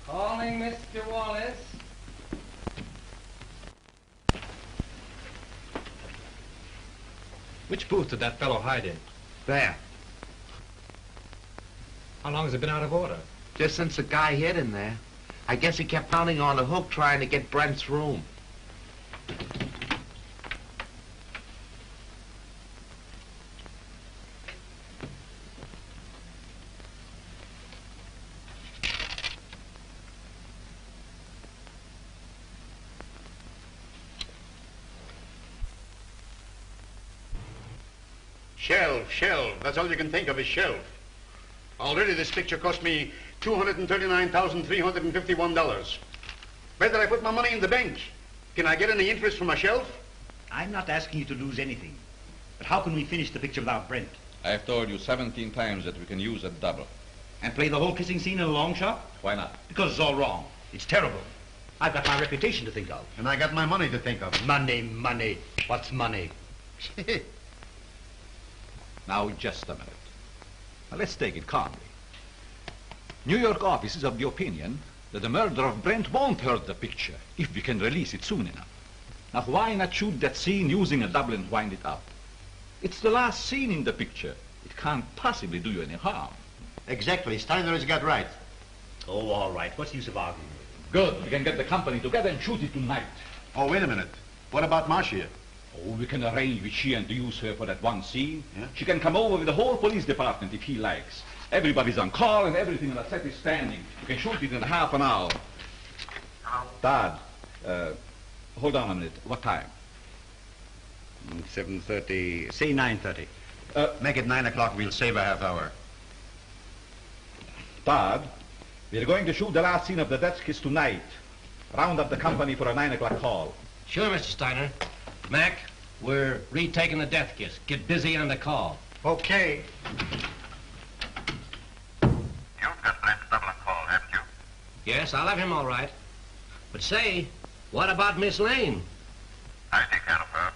Calling Mr. Wallace. Which booth did that fellow hide in? There. How long has it been out of order? Just since the guy hit him there. I guess he kept pounding on the hook trying to get Brent's room. Shelf. That's all you can think of is shelf. Already this picture cost me $239,351. Better I put my money in the bank. Can I get any interest from my shelf? I'm not asking you to lose anything. But how can we finish the picture without Brent? I've told you 17 times that we can use a double. And play the whole kissing scene in a long shot? Why not? Because it's all wrong. It's terrible. I've got my reputation to think of. And I got my money to think of. Money. What's money? Now, just a minute. Now, let's take it calmly. New York office is of the opinion that the murder of Brent won't hurt the picture if we can release it soon enough. Now, why not shoot that scene using a double and wind it up? It's the last scene in the picture. It can't possibly do you any harm. Exactly. Steiner has got right. Oh, all right. What's the use of arguing? Good. We can get the company together and shoot it tonight. Oh, wait a minute. What about Marcia? Oh, we can arrange with Sheehan to use her for that one scene. Yeah? She can come over with the whole police department if he likes. Everybody's on call and everything on the set is standing. You can shoot it in half an hour. Dad, hold on a minute. What time? 7:30. Say 9:30. Make it 9 o'clock. We'll save a half hour. Dad, we're going to shoot the last scene of the death kiss tonight. Round up the company for a 9 o'clock call. Sure, Mr. Steiner. Mac, we're retaking the death kiss. Get busy on the call. Okay. You've got Brent's double on call, haven't you? Yes, I'll have him all right. But say, what about Miss Lane? I take care of her.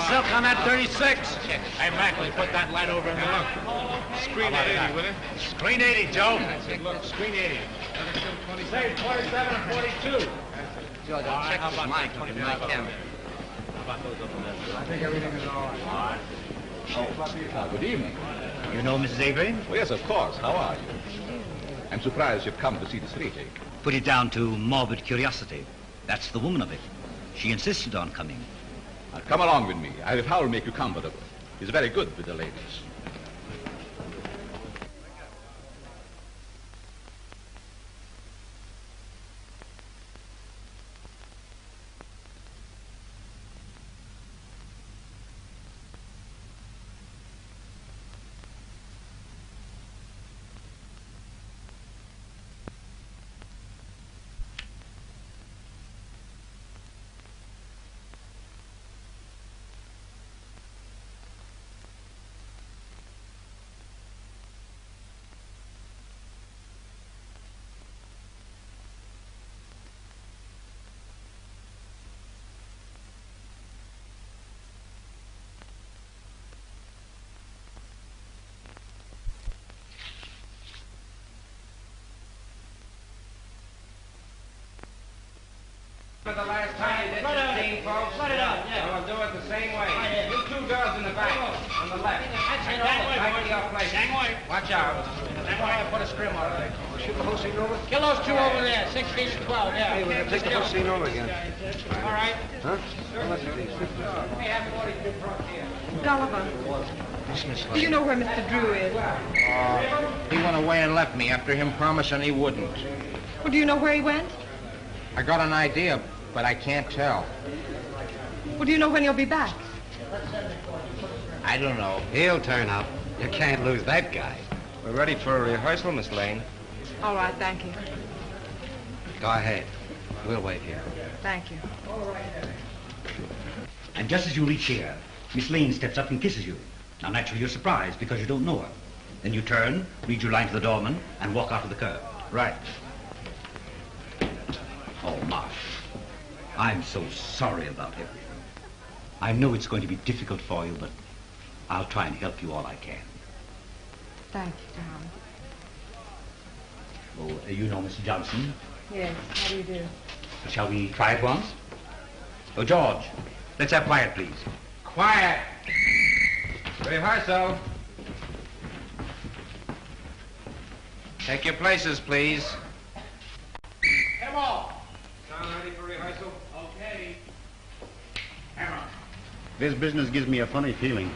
Silk on that 36. Hey, Mac, will you put that light over here? Look. Screen 80, will it? Screen 80, Joe. Look, screen 80. Say 47 and 42. George, I'll check this mic with my camera. I think everything is all right. Good evening. You know Mrs. Avery? Oh, yes, of course. How are you? I'm surprised you've come to see this retake. put it down to morbid curiosity. That's the woman of it. She insisted on coming. Come along with me. I will make you comfortable. He's very good with the ladies. For the last time you did this scene, folks. Let it out, yeah. Well, I'll do it the same way. You two girls in the back, on the left. Back to your place. Watch out. Put a scrim on it. Shoot the whole scene over? Kill those two over there, 16 and 12, yeah. Hey, we're going to take the whole scene over again. All right. Huh? How much are these? Hey, have 42 front here. Gulliver, do you know where Mr. Drew is? He went away and left me after him promising he wouldn't. Well, do you know where he went? I got an idea, but I can't tell. Well, do you know when he'll be back? I don't know. He'll turn up. You can't lose that guy. We're ready for a rehearsal, Miss Lane. All right, thank you. Go ahead. We'll wait here. Thank you. And just as you reach here, Miss Lane steps up and kisses you. Now, naturally, you're surprised because you don't know her. Then you turn, read your line to the doorman, and walk out of the curb. Right. Oh, Marsh, I'm so sorry about everything. I know it's going to be difficult for you, but I'll try and help you all I can. Thank you, Tom. Oh, you know Mr. Johnson. Yes, how do you do? Shall we try it once? Oh, George, let's have quiet, please. Quiet. Rehearsal. Take your places, please. Come on. Sound ready for rehearsal? Okay. This business gives me a funny feeling.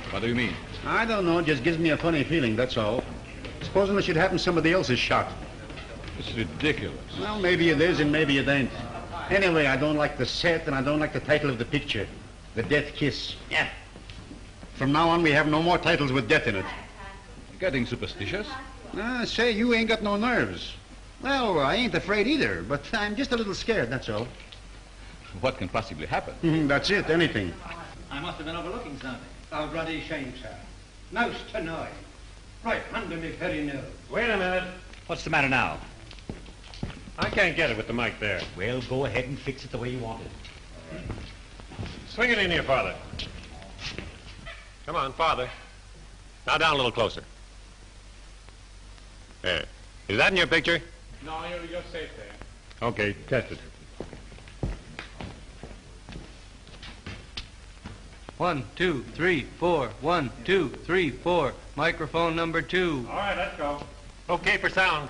What do you mean? I don't know, it just gives me a funny feeling, that's all. Supposing it should happen somebody else is shot. It's ridiculous. Well, maybe it is and maybe it ain't. Anyway, I don't like the set and I don't like the title of the picture. The Death Kiss. Yeah. From now on, we have no more titles with death in it. Getting superstitious? Say, you ain't got no nerves. Well, I ain't afraid either, but I'm just a little scared, that's all. What can possibly happen? That's it, anything. I must have been overlooking something. Oh, bloody shame, sir. Most annoying. Right under me very nose. Wait a minute. What's the matter now? I can't get it with the mic there. Well, go ahead and fix it the way you want it. Swing it in here, Father. Come on, Father. Now down a little closer. There. Is that in your picture? No, you're safe there. Okay, test it. 1, 2, 3, 4. 1, 2, 3, 4. Microphone number 2. All right, let's go. Okay for sound.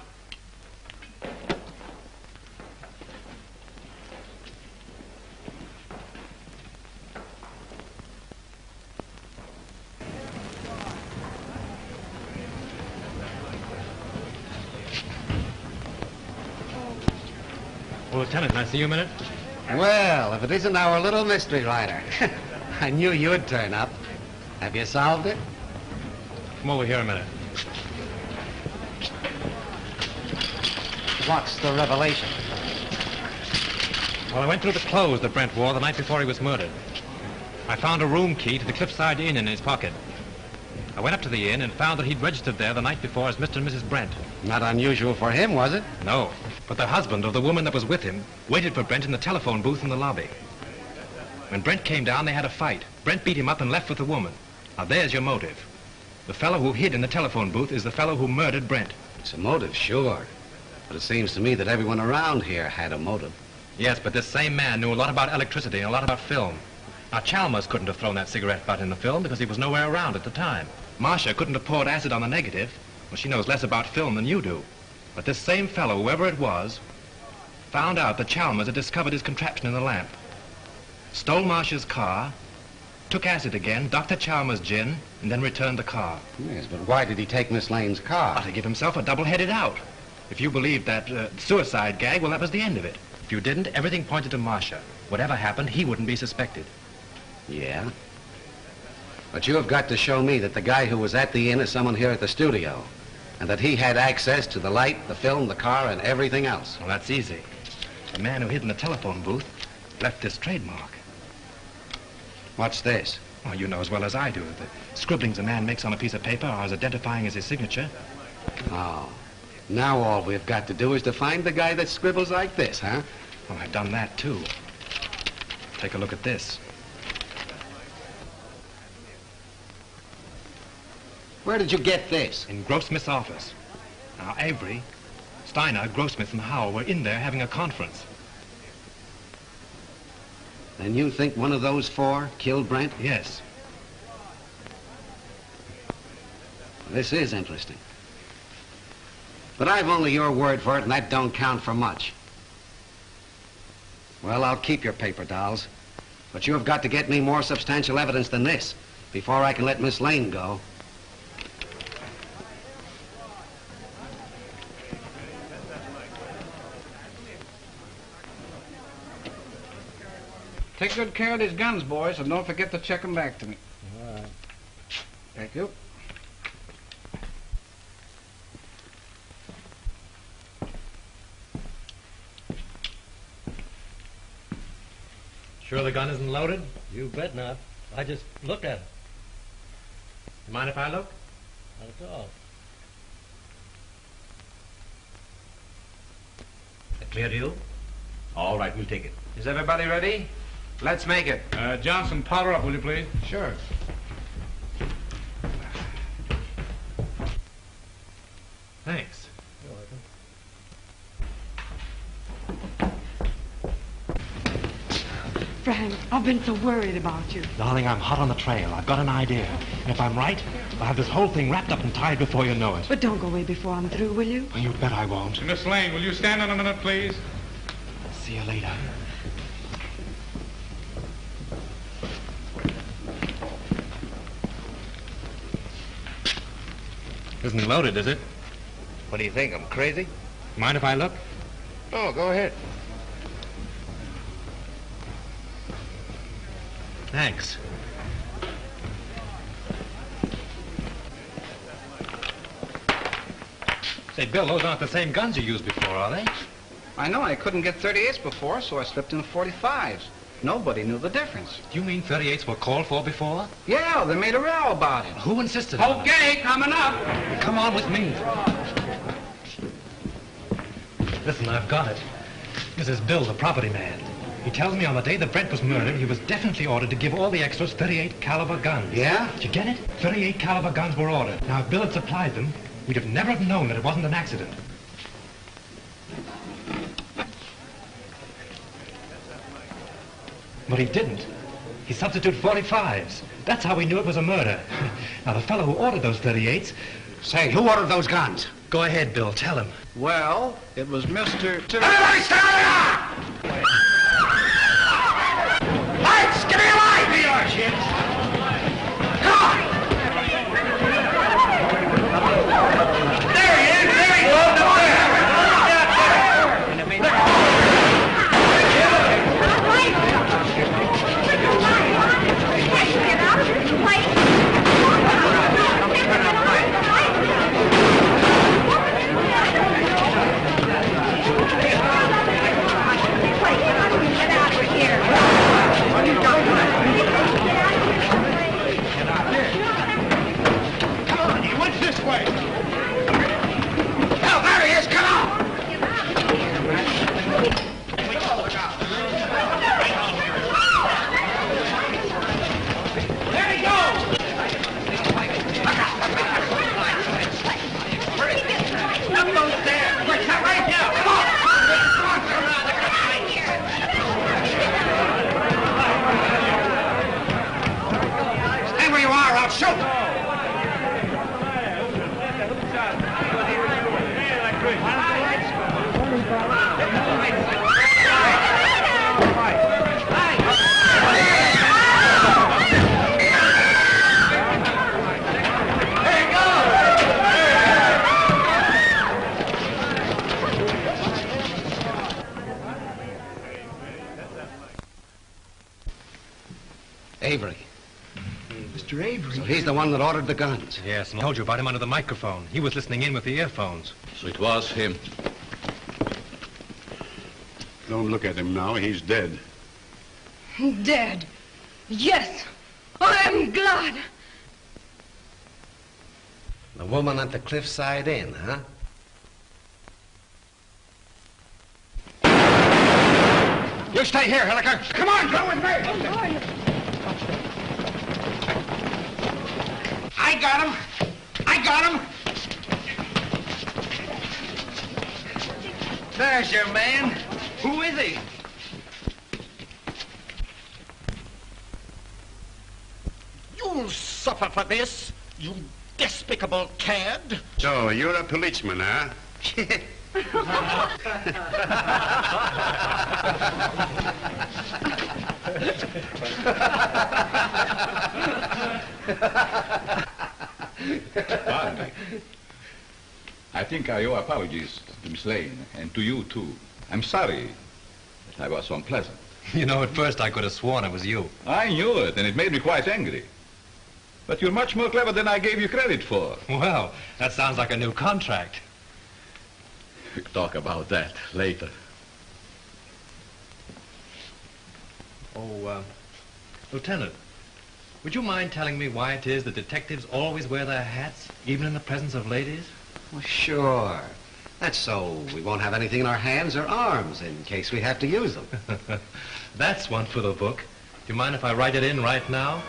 Well, Lieutenant, can I see you a minute? Well, if it isn't our little mystery writer. I knew you'd turn up. Have you solved it? Come over here a minute. What's the revelation? Well, I went through the clothes that Brent wore the night before he was murdered. I found a room key to the Cliffside Inn in his pocket. I went up to the inn and found that he'd registered there the night before as Mr. and Mrs. Brent. Not unusual for him, was it? No, but the husband of the woman that was with him waited for Brent in the telephone booth in the lobby. When Brent came down, they had a fight. Brent beat him up and left with the woman. Now, there's your motive. The fellow who hid in the telephone booth is the fellow who murdered Brent. It's a motive, sure. But it seems to me that everyone around here had a motive. Yes, but this same man knew a lot about electricity and a lot about film. Now, Chalmers couldn't have thrown that cigarette butt in the film because he was nowhere around at the time. Marcia couldn't have poured acid on the negative. Well, she knows less about film than you do. But this same fellow, whoever it was, found out that Chalmers had discovered his contraption in the lamp, stole Marcia's car, took acid again, Dr. Chalmers' gin, and then returned the car. Yes, but why did he take Miss Lane's car? To give himself a double-headed out. If you believed that suicide gag, well, that was the end of it. If you didn't, everything pointed to Marcia. Whatever happened, he wouldn't be suspected. Yeah? But you have got to show me that the guy who was at the inn is someone here at the studio, and that he had access to the light, the film, the car, and everything else. Well, that's easy. The man who hid in the telephone booth left this trademark. What's this? Well, you know as well as I do. The scribblings a man makes on a piece of paper are as identifying as his signature. Oh. Now all we've got to do is to find the guy that scribbles like this, huh? Well, I've done that, too. Take a look at this. Where did you get this? In Grossmith's office. Now, Avery, Steiner, Grossmith, and Howell were in there having a conference. And you think one of those four killed Brent? Yes. This is interesting. But I've only your word for it, and that don't count for much. Well, I'll keep your paper dolls. But you have got to get me more substantial evidence than this before I can let Miss Lane go. Take good care of these guns, boys, and don't forget to check them back to me. All right. Thank you. Sure the gun isn't loaded? You bet not. I just looked at it. You mind if I look? Not at all. That clear to you? All right, we'll take it. Is everybody ready? Let's make it. Johnson, powder up, will you please? Sure. Thanks. You're welcome. Frank, I've been so worried about you. Darling, I'm hot on the trail. I've got an idea. And if I'm right, I'll have this whole thing wrapped up and tied before you know it. But don't go away before I'm through, will you? Well, you bet I won't. Miss Lane, will you stand on a minute, please? See you later. Isn't loaded, is it? What do you think? I'm crazy? Mind if I look? Oh, go ahead. Thanks. Say, Bill, those aren't the same guns you used before, are they? I know I couldn't get 38s before, so I slipped in 45s. Nobody knew the difference. Do you mean 38s were called for before? Yeah, they made a row about it. Who insisted on it? Okay, coming up. Come on with me. Listen, I've got it. This is Bill, the property man. He tells me on the day that Brent was murdered, he was definitely ordered to give all the extras 38 caliber guns. Yeah? Did you get it? 38 caliber guns were ordered. Now, if Bill had supplied them, we'd have never have known that it wasn't an accident. But he didn't. He substituted 45s. That's how we knew it was a murder. Now, the fellow who ordered those 38s... Say, who ordered those guns? Go ahead, Bill. Tell him. Well, it was Mr. Everybody stand up! Lights! Give me a light! Here you are, kids. Come on! There he is! There he goes! Up there! Get out of this place! So he's the one that ordered the guns. Yes, and I told you about him under the microphone. He was listening in with the earphones. So it was him. Don't look at him now. He's dead. Dead. Yes. I'm glad. The woman at the Cliffside Inn, huh? You stay here, Hilliker. Come on, go with me. I got him. I got him. There's your man. Who is he? You'll suffer for this, you despicable cad. So, you're a policeman, huh? Pardon me. I think I owe apologies to Miss Lane, and to you, too. I'm sorry that I was so unpleasant. You know, at first I could have sworn it was you. I knew it, and it made me quite angry. But you're much more clever than I gave you credit for. Well, that sounds like a new contract. We'll talk about that later. Oh, Lieutenant, would you mind telling me why it is that detectives always wear their hats, even in the presence of ladies? Well, sure. That's so we won't have anything in our hands or arms in case we have to use them. That's one for the book. Do you mind if I write it in right now?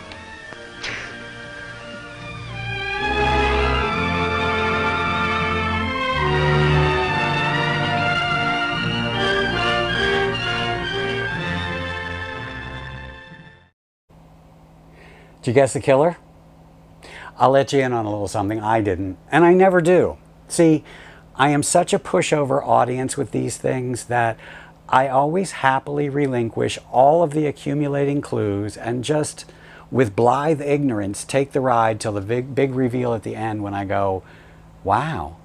Did you guess the killer? I'll let you in on a little something I didn't, and I never do. See, I am such a pushover audience with these things that I always happily relinquish all of the accumulating clues and just, with blithe ignorance, take the ride till the big reveal at the end when I go, wow.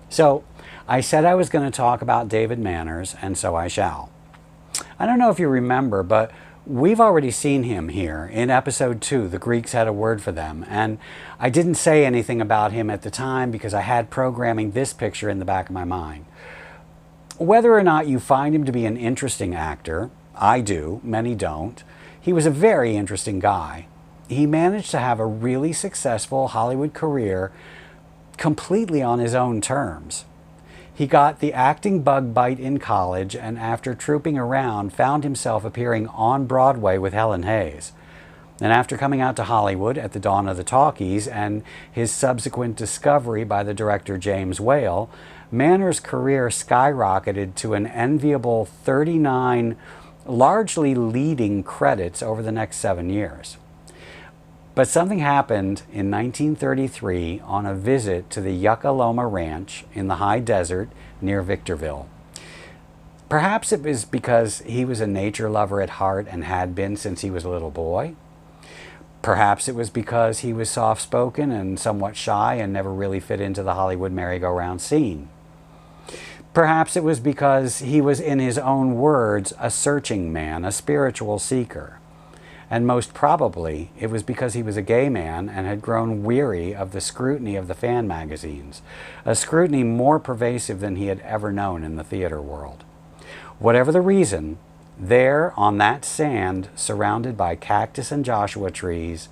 So, I said I was going to talk about David Manners, and so I shall. I don't know if you remember, but we've already seen him here in episode 2, The Greeks Had a Word for Them, and I didn't say anything about him at the time because I had programming this picture in the back of my mind. Whether or not you find him to be an interesting actor, I do, many don't, he was a very interesting guy. He managed to have a really successful Hollywood career completely on his own terms. He got the acting bug bite in college, and after trooping around, found himself appearing on Broadway with Helen Hayes. And after coming out to Hollywood at the dawn of the talkies and his subsequent discovery by the director James Whale, Manners' career skyrocketed to an enviable 39 largely leading credits over the next 7 years. But something happened in 1933 on a visit to the Yucca Loma Ranch in the high desert near Victorville. Perhaps it was because he was a nature lover at heart and had been since he was a little boy. Perhaps it was because he was soft-spoken and somewhat shy and never really fit into the Hollywood merry-go-round scene. Perhaps it was because he was, in his own words, a searching man, a spiritual seeker. And most probably, it was because he was a gay man and had grown weary of the scrutiny of the fan magazines, a scrutiny more pervasive than he had ever known in the theater world. Whatever the reason, there on that sand, surrounded by cactus and Joshua trees,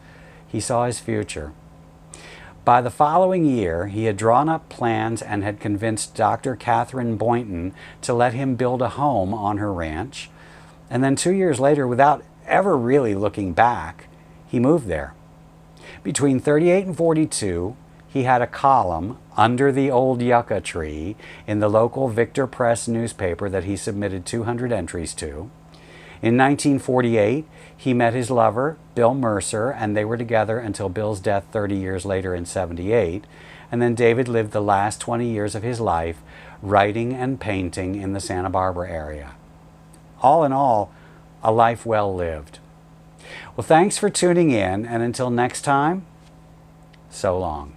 he saw his future. By the following year, he had drawn up plans and had convinced Dr. Catherine Boynton to let him build a home on her ranch. And then 2 years later, without ever really looking back, he moved there. Between 38 and 42, he had a column under the old yucca tree in the local Victor Press newspaper that he submitted 200 entries to. In 1948, he met his lover, Bill Mercer, and they were together until Bill's death 30 years later in 78. And then David lived the last 20 years of his life writing and painting in the Santa Barbara area. All in all, a life well lived. Well, thanks for tuning in, and until next time, so long.